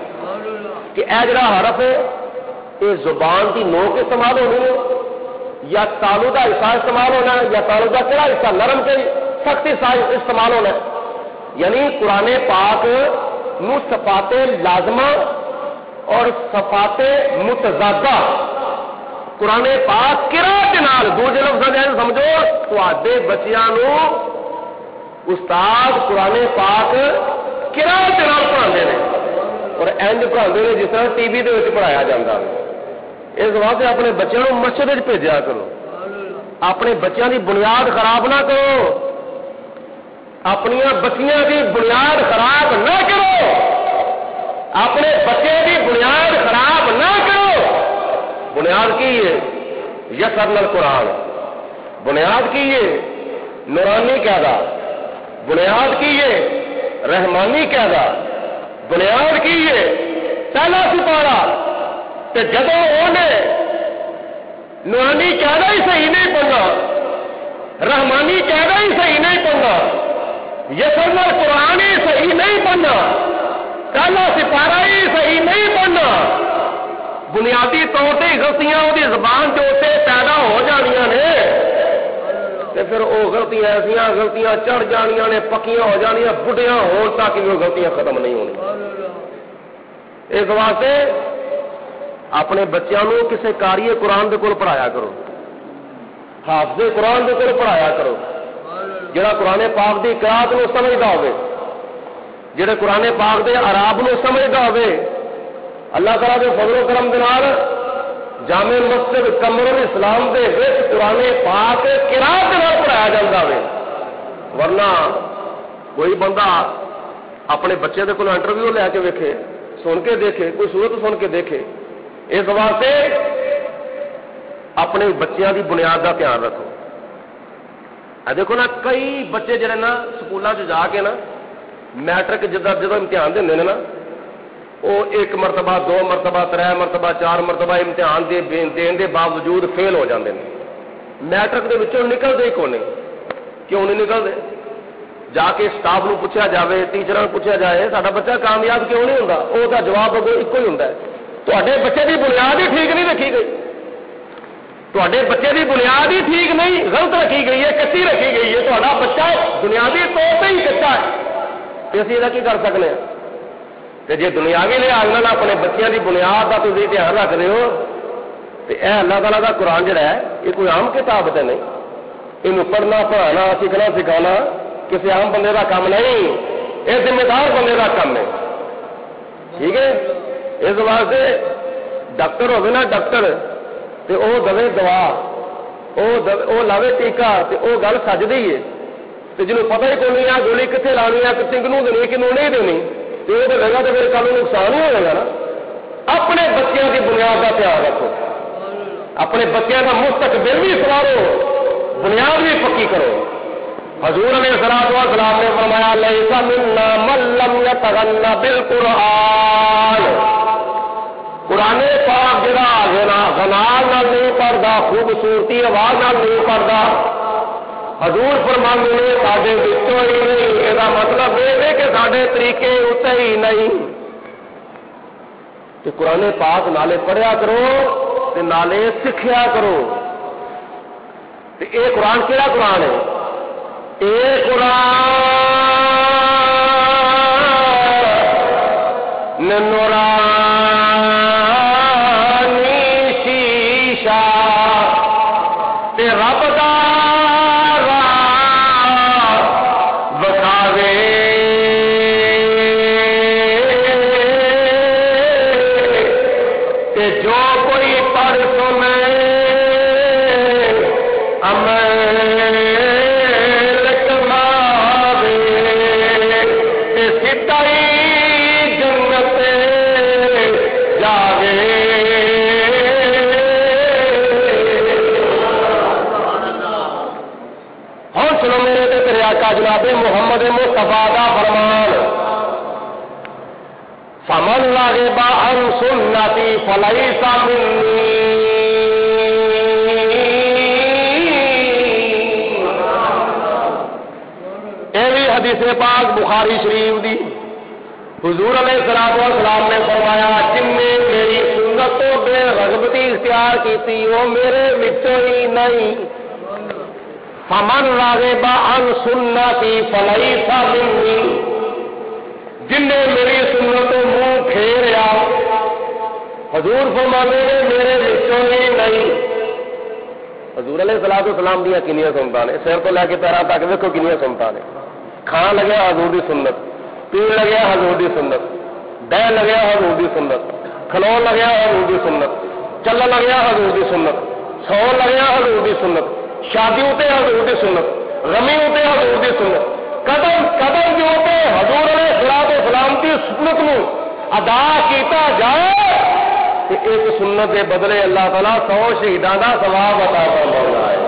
کہ اے جڑا حرف ہے یہ زبان کی نوک استعمال ہونی ہے یا تالو کا حصہ استعمال ہونا ہے یا تالو کا کہڑا حصہ نرم کے سخت حصہ استعمال ہونا ہے. یعنی قرآن پاک نو صفات لازمہ اور صفات متضادہ قرآن پاک قرات نال دوسرے لفظ جائے سمجھو تواڈے بچیاں نو استاد قرآن پاک قرات نال پڑھاندے نے اور اینج پڑھاندے نے جس طرح ٹی وی دے وچ پڑھایا جاتا ہے. اس واسطے اپنے بچوں کو مسجد وچ بھیجا کرو. اپنے بچوں کی بنیاد خراب نہ کرو. اپنی بچیاں کی بنیاد خراب نہ کرو. اپنے بچے کی بنیاد خراب نہ کرو. بنیاد کی ہے یسرنا القرآن. بنیاد کی ہے نورانی قاعدہ. بنیاد کی ہے رحمانی قاعدہ. بنیاد کی ہے پہلا سپارہ. تو جب انہیں نورانی قاعدہ ہی صحیح نہیں پڑھنا رحمانی قاعدہ ہی صحیح نہیں پڑھنا یسرنا القرآن ہی صحیح نہیں پڑھنا پہلا سپارہ ہی صحیح نہیں پڑھنا بنیادی طور سے غلطیاں وہ زبان کے اتنے پیدا ہو جانیاں نے تے پھر وہ غلطیاں ایسا غلطیاں چڑھ جانیاں نے پکیاں ہو جانیاں بڑھیاں ہون تک وہ غلطیاں ختم نہیں ہونی. اس واسطے اپنے بچوں کو کسی کاری قرآن دے کول پڑھایا کرو. حافظ قرآن دے کول پڑھایا کرو جڑا قرآن پاک دی قرات نو سمجھدا ہوے جڑے قرآن پاک دے اعراب نو سمجھدا ہوے. اللہ تعالیٰ کے فضل و کرم دے نال جامع مسجد قمر الاسلام دے وچ قرآن پاک قرات نال پڑھایا جاندا ہوے. ورنہ کوئی بندہ اپنے بچے دے کول انٹرویو لے کے ویکھے سن کے دیکھے کوئی صورت سن کے دیکھے. اس واسطے اپنے بچیاں دی بنیاد کا دھیان رکھو. دیکھو نا کئی بچے جڑے نا سکولوں جا کے نا میٹرک جدو امتحان دے نا وہ ایک مرتبہ دو مرتبہ 3 مرتبہ 4 مرتبہ امتحان دین دے باوجود فیل ہو جاندے نے. میٹرک دے وچوں نکلدے ہی کوئی نہیں. کیوں نہیں نکلدے؟ جا کے سٹاف نو پوچھا جائے ٹیچراں نو پوچھا جائے ساڈا بچہ کامیاب کیوں نہیں ہوندا وہ دا جواب اگوں ایک ہی ہوندا ہے تواڈے بچے دی بنیاد ہی ٹھیک نہیں رکھی گئی. تواڈے بچے دی بنیاد ہی ٹھیک نہیں غلط رکھی گئی ہے کچی رکھی گئی ہے. تہاڈا بچہ بنیادی طور پہ ہی کچا ہے تے اسی دا کی کر سکنے ہیں. تے جے دنیاوی لحاظ نال اپنے بچیاں دی بنیاد دا تسی دھیان رکھ رہے ہو تے اے اللہ تعالیٰ دا قرآن جڑا ہے یہ کوئی عام کتاب تے نہیں. اینو پڑھنا پڑھانا سیکھنا سکھانا کسی عام بندے کا کام نہیں. یہ ذمہ دار بندے کا کام ہے. ٹھیک ہے. اس واسطے ڈاکٹر ہوگی نا ڈاکٹر تے او دے دوا او لاوے ٹیکا تے او گل سجدی ہے تے جنوں پتہ ہی کوئی نہیں آ گولی کتنے لانی ہے کتنے کنوں دینی کنوں نہیں دینی تے وہ دے گا تے پھر کل نقصان ہی ہوگا نا. اپنے بچوں کی بنیاد کا خیال رکھو. اپنے بچوں کا مستقبل بھی سوارو بنیاد بھی پکی کرو. حضور علیہ الصلوۃ والسلام نے فرمایا لیس منا من لم یتغنى بالقرآن. قرآن پاک جڑا غنا نال نہیں پڑھدا خوبصورتی آواز نال نہیں پڑھدا حضور فرماندے نے ساڈے وچوں ہی نہیں. یہ مطلب یہ ہے کہ ساڈے طریقے اتنے ہی نہیں. تو قرآن پاک نالے پڑھیا کرو تے نالے سکھیا کرو. تو یہ قرآن کہڑا قرآن ہے؟ یہ قرآن نورانی شیشہ تے رب دا راہ بکھاوے تے جو کوئی پڑھ سنے عمل کماوے تے سدھائی جنت جاوے۔ ہوں سنو میرے تے تیرے آقا جناب محمد مصطفیٰ دا فرمان، فمن رغب عن سنتی فلیس منی، حدیث پاک بخاری شریف دی حضور علیہ الصلوۃ والسلام نے فرمایا جن نے میری سنت تو بے رغبتی اختیار کی وہ میرے وچوں ہی نہیں۔ فمن راغب عن سنتی فلیس منی، جن نے میری سنت تو منہ پھیریا حضور فرماتے ہیں میرے وچوں ہی نہیں۔ حضور علیہ الصلوۃ والسلام دیا کنیاں سنتاں نے، سر تو لے کے پیراں تک ویکھو کنیاں سنتاں نے۔ کھان لگیا حضور دی سنت، پین لگیا حضور دی سنت، بہ لگیا حضور دی سنت، کھلو لگیا حضور دی سنت، چلن لگیا حضور دی سنت، سو لگیا حضور دی سنت، شادی ہوتے حضور دی سنت، غمی ہوتے حضور دی سنت، قدم قدم جو ہوتے حضور علیہ الصلوۃ والسلام کی سنت نو ادا کیتا جائے کہ ایک سنت کے بدلے اللہ تعالیٰ 100 شہیداں دا ثواب عطا فرماؤندا ہے۔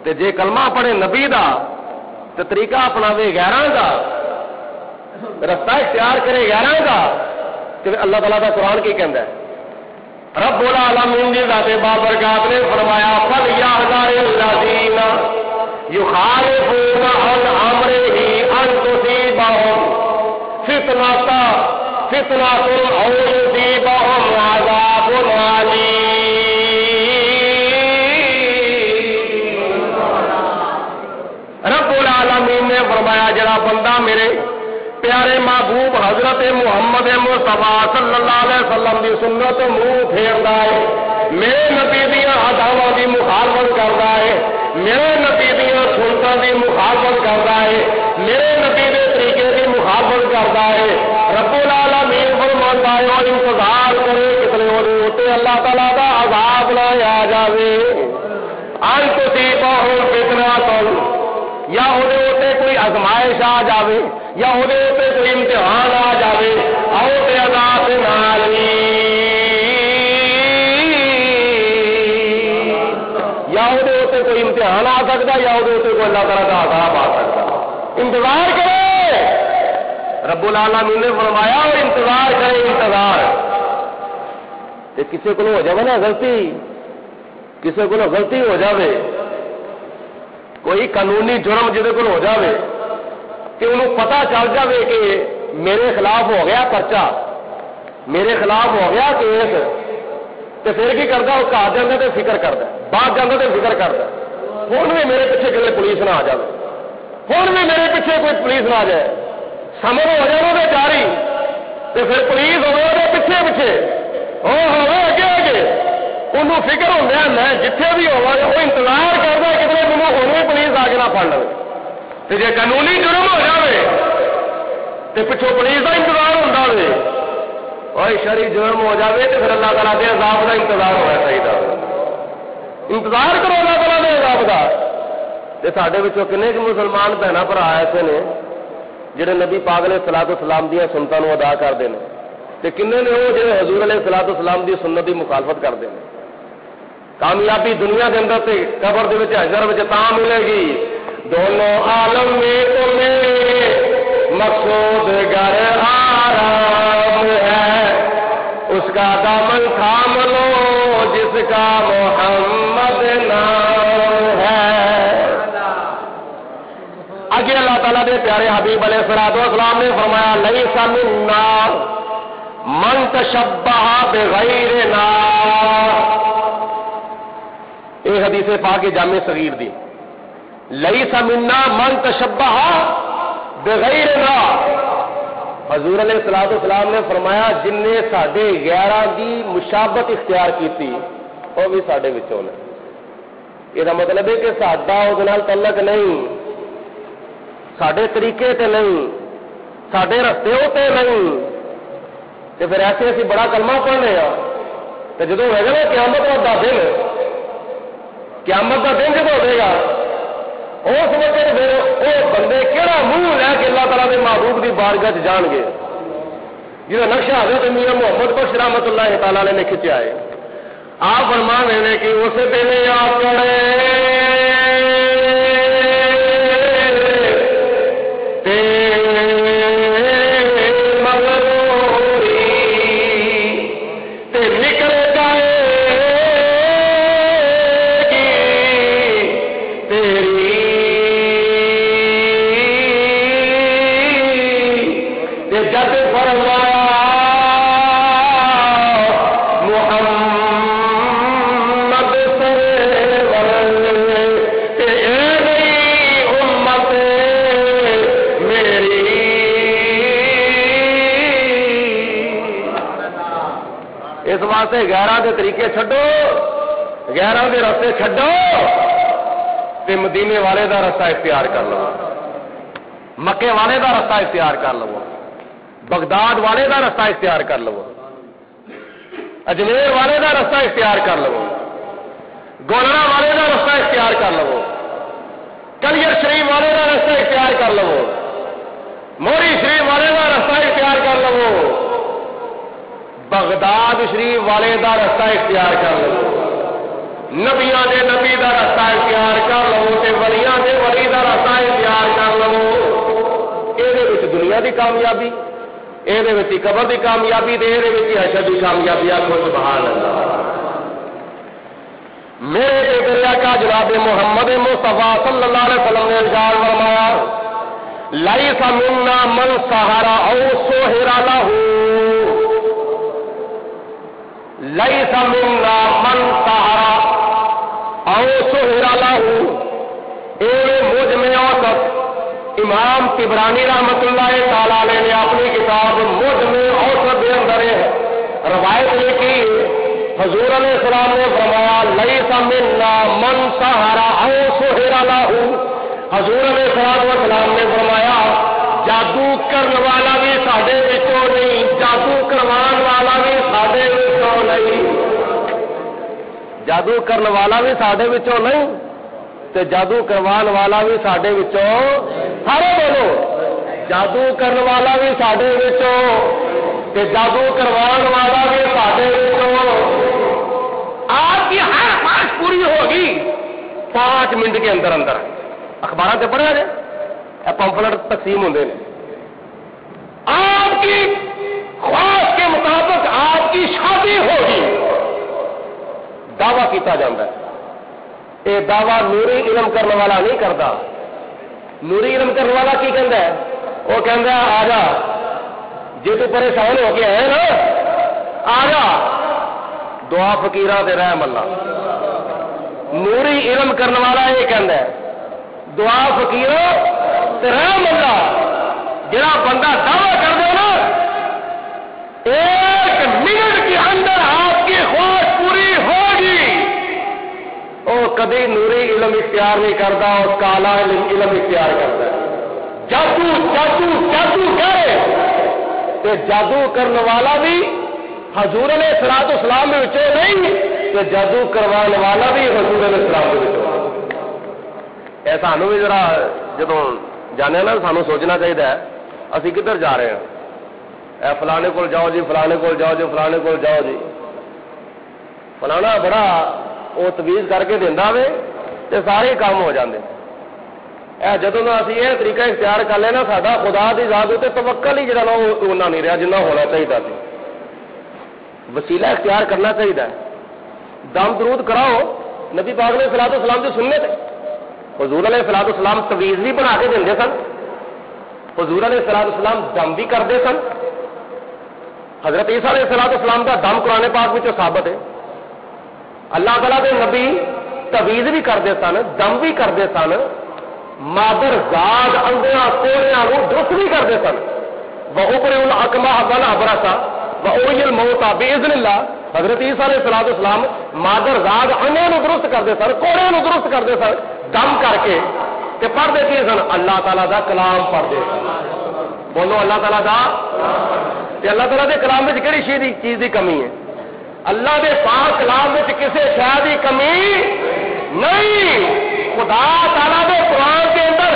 تے جے کلمہ پڑھے نبی دا تو طریقہ اپناوے غیراں دا، رستہ اختیار کرے غیراں دا، تو اللہ تعالیٰ دا قرآن کی کہندا ہے؟ رب العالمین دی ذات بابرکات نے فرمایا فَلْيَحْذَرِ الَّذِينَ يُخَالِفُونَ عَنْ أَمْرِهِ أَن تُصِيبَهُمْ فِتْنَةٌ أَوْ يُصِيبَهُمْ عَذَابٌ أَلِيمٌ۔ رب العالمین نے فرمایا جڑا بندہ میرے پیارے محبوب حضرت محمد مصطفیٰ صلی اللہ علیہ وسلم دی سنت منہ پھیردا ہے، میرے نبی دیاں ہدایتاں دی مخالفت کردا ہے، میرے نبی دیاں سنتاں دی مخالفت کردا ہے، میرے نبی دے طریقے دی مخالفت کردا ہے، رب العالمین فرماندا ہے اور انتظار کرے کتنے ہوتے اللہ تعالیٰ دا عذاب نہ آ جاوے، ان تصیبہم فتنۃ، یا ہوتے کوئی آزمائش آ جاوے، یا ہوتے کوئی امتحان آ جاوے، او تے عذاب نالی، یا ہوتے کوئی امتحان آ سکتا، یا ہوتے کوئی اللہ تعالیٰ کا عذاب آ سکتا۔ انتظار کرے، رب العالمین نے فرمایا اور انتظار کرے انتظار۔ تے کسی کو ہو جائے نا غلطی، کسی کو غلطی ہو جاوے، کوئی قانونی جرم جہد کو ہو جاوے کہ انہوں پتہ چل جاوے کہ میرے خلاف ہو گیا پرچہ، میرے خلاف ہو گیا کیس، تو پھر کی کرتا وہ گھر جانا تو فکر کرتا، باہر جانا تو فکر کرتا ہوں بھی میرے پیچھے کسی پولیس نہ آ جائے، ہوں بھی میرے پیچھے کوئی پولیس نہ آ جائے، سمجھ ہو جائے وہ جاری، تو پھر پولیس ہوئے پیچھے پیچھے وہ ہوئے اگے اگے، انہوں فکر ہوتا ہے میں جتنے بھی ہوا وہ انتظار کرتا کتنے دنوں ہونے پولیس آ کے نہ پڑ لے، تو جی قانونی جرم ہو جائے تو پچھوں پولیس کا انتظار ہوتا ہوئے، اور شرعی جرم ہو جائے تو پھر اللہ تعالیٰ کے عذاب کا انتظار ہونا چاہیے۔ انتظار کرو اللہ تعالیٰ کے عذاب کا۔ تو سارے کنے مسلمان بہن بھرا ایسے نے جہے نبی پاک علیہ الصلوۃ والسلام دیا سنتوں ادا کرتے ہیں، تو کنے نے وہ جہے حضور علیہ الصلوۃ والسلام دی سنت کی مخالفت کرتے ہیں۔ کامیابی دنیا کے اندر تے قبر دے وچ حشر وچ تاں ملے گی، دونوں عالم میں تمہیں مقصود گر آرام ہے، اس کا دامن تھام لو جس کا محمد نام ہے۔ آگے اللہ تعالیٰ دے پیارے حبیب علیہ الصلوۃ والسلام نے فرمایا لیس منا من تشبہ بغیرنا، یہ حدیث پاک جامع صغیر دی لیس منا من تشبہ بغیرنا، حضور علیہ الصلوۃ والسلام نے فرمایا جن نے ساڈے غیراں دی مشابہت اختیار کیتی وہ بھی ساڈے وچوں نے۔ یہ مطلب ہے کہ ساڈا اس نال تعلق نہیں، ساڈے طریقے تے نہیں، ساڈے رستے تے نہیں، تے پھر ایسے اسی بڑا کلمہ پڑھنے ہاں تے جدوں ہوئے گا نا قیامت دا دن، قیامت دا دن جدوں ہوئے گا اس وقت پھر وہ بندے کہڑا منہ لے کے اللہ تعالیٰ کے محبوب کی بارگاہ جان گے جہاں نقشہ حضرت میاں محمد بخش رحمت اللہ تعالیٰ نے کھچیا ہے۔ آپ فرما رہے ہیں کہ اس دن آپ کرے غیراں دے طریقے چھڈو، غیراں دے رستے چھڈو تے مدینے والے دا رستہ اختیار کر لو، مکے والے دا رستہ اختیار کر لو، بغداد والے دا رستہ اختیار کر لو، اجمیر والے دا رستہ اختیار کر لو، گولڑا والے دا رستہ اختیار کر لو، کلیئر شریف والے دا رستہ اختیار کر لو، موری شریف والے دا رستہ اختیار کر لو، بغداد شریف والے دا رستہ اختیار کر لو، نبیاں دے نبی دا رستہ اختیار کر لو تے ولیاں دے ولی دا رستہ اختیار کر لو۔ یہ دنیا دی کامیابی، یہ قبر دی کامیابی، یہ حشر دی کامیابی، آخو سبحان اللہ۔ میرے دریا کا جناب محمد مصطفیٰ صلی اللہ علیہ وسلم نے ارشاد فرمایا لیس منا من سہر او سہر لہ، لیس منا من سہر او سہر لہ، اے مجمع اوسط امام طبرانی رحمت اللہ تعالی علیہ نے اپنی کتاب مجمع اوسط کے اندر روایت لکھی، حضور علیہ السلام نے فرمایا لیس منا من سہر او سہر لہ، حضور علیہ السلام نے فرمایا جادو کرنے والا بھی ساڈے وچوں نہیں، جادو کروان والا بھی ساڈے وچوں نہیں، جادو کرنے والا بھی ساڈے وچوں نہیں تے جادو کروان والا بھی ساڈے وچوں، سارے بولو جادو کرنے والا بھی ساڈے وچوں تے جادو کروان والا بھی ساڈے وچوں۔ آپ کی ہر خواہش پوری ہوگی 5 منٹ کے اندر اندر۔ اخبارات سے پڑھا جائے پمفلٹ تقسیم ہوتے ہیں، آپ کی خواہش کے مطابق آپ کی شادی ہوگی، دعویٰ کیتا جاتا ہے۔ یہ دعویٰ نوری علم کرنے والا نہیں کرتا۔ نوری علم کرنے والا کی کہتا ہے؟ وہ کہتا ہے آ جا جی تو پریشان ہو کے ہے نا، آ جا دعا فقیراں تے رحم اللہ۔ نوری علم کرنے والا یہ کہتا ہے دعا فقیراں تے رحم اللہ۔ جڑا بندہ دعویٰ کر دے نا 1 منٹ کے اندر آپ کی خواہش پوری ہوگی، وہ کبھی نوری علم اختیار نہیں کرتا، اس کا اعلیٰ علم اختیار کرتا ہے۔ جادو جادو جادو کرے تو جادو کرنے والا بھی حضور علیہ الصلوۃ والسلام کے وچوں نہیں تو جادو کروانے والا بھی حضور علیہ السلام کے وچوں۔ اے سانوں بھی ذرا جدوں جانے نا سانوں سوچنا چاہیے اسی کدھر جا رہے ہیں۔ اے فلانے کول جاؤ جی، فلانے کول جاؤ جی، فلانے کول جاؤ جی، فلانا بڑا وہ تویز کر کے دینا وے تے سارے کام ہو جاندے۔ اے جدوں اسی یہ طریقہ اختیار کر لینا ساڈا خدا دی ذات تے توکل ہی جڑا نا اونہ نہیں رہا جنہ ہونا چاہیے سی۔ وسیلہ اختیار کرنا چاہیے۔ دم درود کراؤ نبی پاک علیہ الصلوۃ والسلام کی سنت ہے۔ حضور علیہ الصلوۃ والسلام تویز بھی بنا کے دے سن، حضور علیہ الصلوۃ والسلام دم بھی کرتے سن۔ حضرت عیسیٰ علیہ الصلوۃ والسلام کا دم قرآن پاک میں ثابت ہے۔ اللہ تعالیٰ کے نبی تویز بھی کرتے سن، دم بھی کرتے سن، مادر زاد اندھیاں کوڑیاں درست بھی کرتے سن. وَأُبْرِئُ الْأَكْمَحَ وَالْأَبْرَصَ وَأُحْيِي الْمَوْتَىٰ بِإِذْنِ اللَّهِ. حضرت عیسیٰ علیہ السلام مادر زاد اندھیاں نو درست کرتے سن، کوڑیاں نو درست کرتے سن، دم کر کے تے پڑھتے کی سن؟ اللہ تعالیٰ دا کلام پڑھتے. بولو اللہ تعالیٰ دا. تے اللہ تعالیٰ دے کلام میں کہڑی چیز دی کمی ہے؟ اللہ دے پاک کلام میں کسی شے دی کمی نہیں. خدا تعالیٰ دے قرآن کے اندر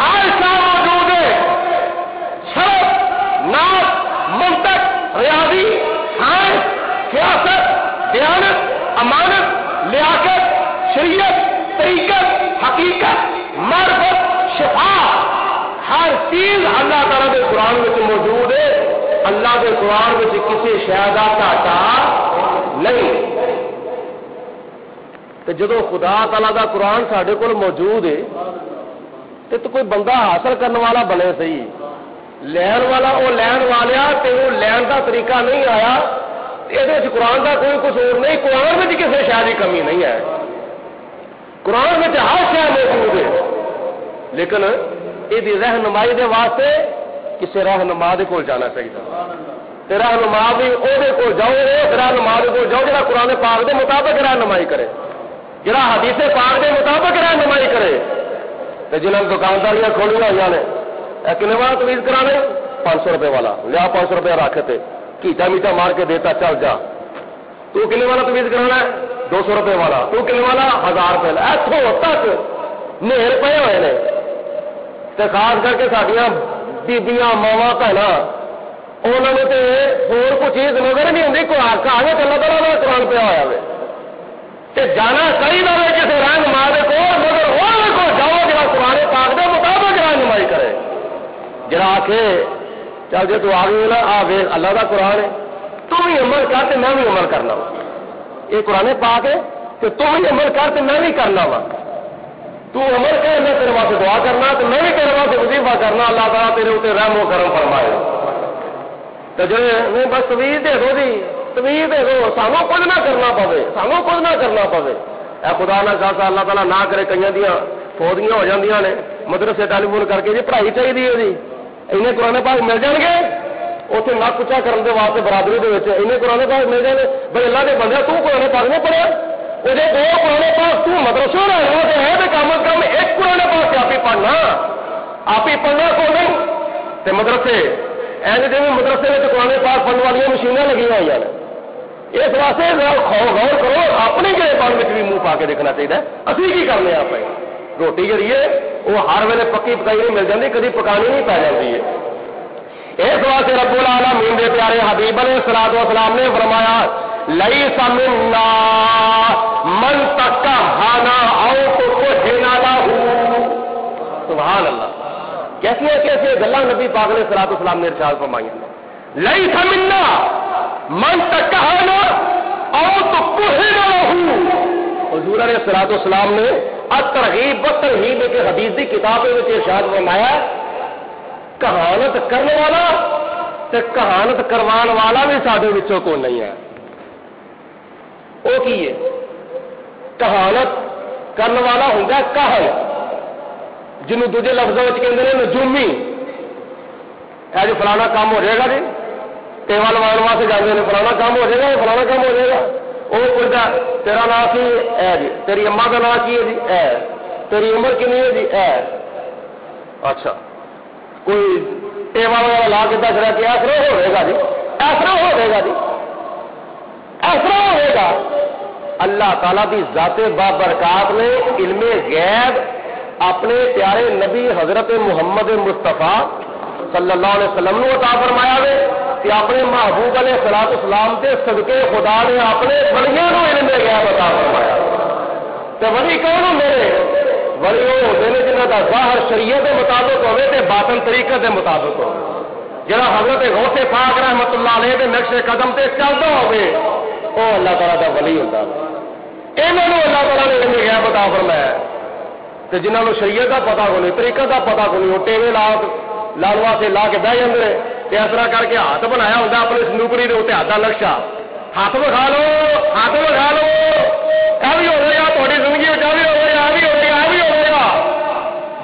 ہر شے موجود ہے. شرف، ناز، منطق، ریاضی، سائنس، سیاست، دیانت، امانت، لیاقت، شریعت، طریقت، حقیقت، معرفت، شفا، ہر چیز اللہ تعالیٰ دے قرآن میں موجود ہے. اللہ دے قرآن میں کسی شے دا گھاٹا نہیں. تو جدو خدا تعالیٰ دا قرآن ساڈے کول موجود ہے تو کوئی بندہ حاصل کرنے والا بنے صحیح، لین والا وہ لین والیا تے وہ لین دا طریقہ نہیں آیا. یہ قرآن دا کوئی قصور نہیں. قرآن میں کسی شے دی کمی نہیں ہے. قرآن میں ہر شے موجود ہے. لیکن یہ رہنمائی دے واسطے کسی رہنما دے کول جانا چاہیے. رہنما بھی وہ جاؤ، اس رہنما دے کول جاؤ جڑا قرآن پاک دے مطابق رہنمائی کرے، جڑا حدیث پاک دے مطابق رہنمائی کرے. تو جنہوں نے دکانداریاں کھولی ہوئی نے، کنے والا تویز کرانے 500 روپے والا لیا، 500 روپیہ رکھ تے کیٹا میٹا مار کے دیتا چل جا. تو کنے والا تویز کرانا ہے 200 روپے والا، تو کنے والا 1000 روپے. اتوں تک نیر پے ہوئے نے. خاص کر کے ساڈیاں بیبیاں ماواں بھناں انہوں نے تو ہور کوئی چیز نظر نہیں آتی. اللہ تعالیٰ کا قرآن پیا ہوا ہے. جانا چاہیے کسی رہنما کو، مگر وہ کو جاؤ جا قرآن پاک دے مطابق رہنمائی کرے. جڑا آ کے چل جی تو آ گئی نا آ ویخ اللہ کا قرآن ہے، تم ہی عمل کر تو میں بھی عمل کرنا وا. یہ قرآن پاک ہے کہ تم ہی عمل کر تو میں بھی کرنا وا. تو عمل کر میں تیرے واسطے دعا کرنا تو میں بھی تیرے واسطے وظیفہ کرنا. اللہ تعالیٰ تیرے اتنے رحم و کرم فرمائے. تو جو نہیں بس تویز دے دو جی، تویز دے دو، سانوں کچھ نہ کرنا پوے، سانوں کچھ نہ کرنا پوے. اے خدا نہ خاصا اللہ تعالیٰ نہ کرے کئی دیاں فوجیاں ہو جاندیاں نے مدرسے ٹیلی فون کر کے جی پڑھائی چاہیے جی انہیں قرآن پاک مل جان گے اتنے نک کچا کرنے کے واسطے برادری کے انہیں قرآن پاک مل جائے. بھائی اللہ کے بندے تو قرآن پاک نہیں پڑھیا، وہ دو قرآن پاک تو مدرسوں رہنا تو ہے تو کم از کم ایک قرآن پاک سے آپ ہی پڑھنا، آپ ہی پڑھنا کو نہیں. تو مدرسے ایسے جی مدرسے میں قرآن پاک پڑھنے والی مشینیں لگی ہوئی ہیں. اس واسطے غور کرو اپنے گرے پان میں بھی منہ پا کے دیکھنا چاہیے اسی کی کرنے آپ روٹی جی ہے وہ ہر ویلے پکی پکائی نہیں مل جاتی، کدی پکانی نہیں پی جاتی ہے. اس واسطے رب العالمین دے پیارے حبیب علیہ الصلوۃ والسلام نے فرمایا لیس منا من تکہنا او تکہنا لہ. سبحان اللہ. کیسی گلاں نبی پاک علیہ الصلوۃ والسلام نے ارشاد فرمائی. لیس منا من تکہنا او تکہنا لہ. حضور علیہ الصلوۃ والسلام نے الترغیب والترہیب کے حدیث کی کتاب میں ارشاد فرمایا کہانت کرنے والا تے کہانت کروان والا بھی ساڈے وچوں کوئی نہیں ہے. وہ کی ہے کہانت کرنے والا ہوگا کاہن جنہوں دوجے لفظوں میں کہتے ہیں نجومی. اے جو فلانا کام ہو جائے گا جی ٹیوا لوان واسطے جاتے ہیں فلانا کام ہو جائے گا فلانا کام ہو جائے گا. وہ پوچھتا تیرا نام کی ہے جی، تیری اما کا نام کی ہے جی اے، تیری عمر کنی ہے جی اے. اچھا کوئی ٹیوا والا لا کے دس رہا کہ ایسا ہوئے گا جی، ایسا ہوئے گا جی، ایسا ہوئے گا. اللہ تعالیٰ کی ذات بابرکات نے علم غیب اپنے پیارے نبی حضرت محمد مصطفیٰ صلی اللہ علیہ وسلم نے عطا فرمایا ہے کہ اپنے محبوب علیہ الصلوۃ والسلام کے صدقے خدا نے اپنے ولیوں کو علم غیب عطا فرمایا. تو ولی کون میرے ولی وہ ہوتے ہیں جنہوں کا ظاہر شریعت کے مطابق ہوئے تے باطن طریقے کے مطابق ہو. جہاں حضرت غوث پاک رحمت اللہ علیہ کے نقش قدم سے چلتا ہوئے وہ اللہ تعالیٰ کا ولی ہوتا ہے. انہوں نے اللہ تعالیٰ نے علم غیب عطا فرمایا کہ جنہوں نے شریعت کا پتا کو نہیں، طریقہ کا پتا کو نہیں، وہ ٹیوے لالوا سے لا کے بہ جاتے ہیں. اس طرح کر کے ہاتھ بنایا ہوتا اپنی سنوکری کے اتنے ہاتھ کا نقشہ، ہاتھ بکھا لو ہاتھ بکھا لو. یہ بھی ہو رہا تھوڑی زندگی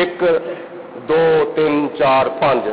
1 2 3 4 5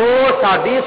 ਉਹ ਸਾਡੀ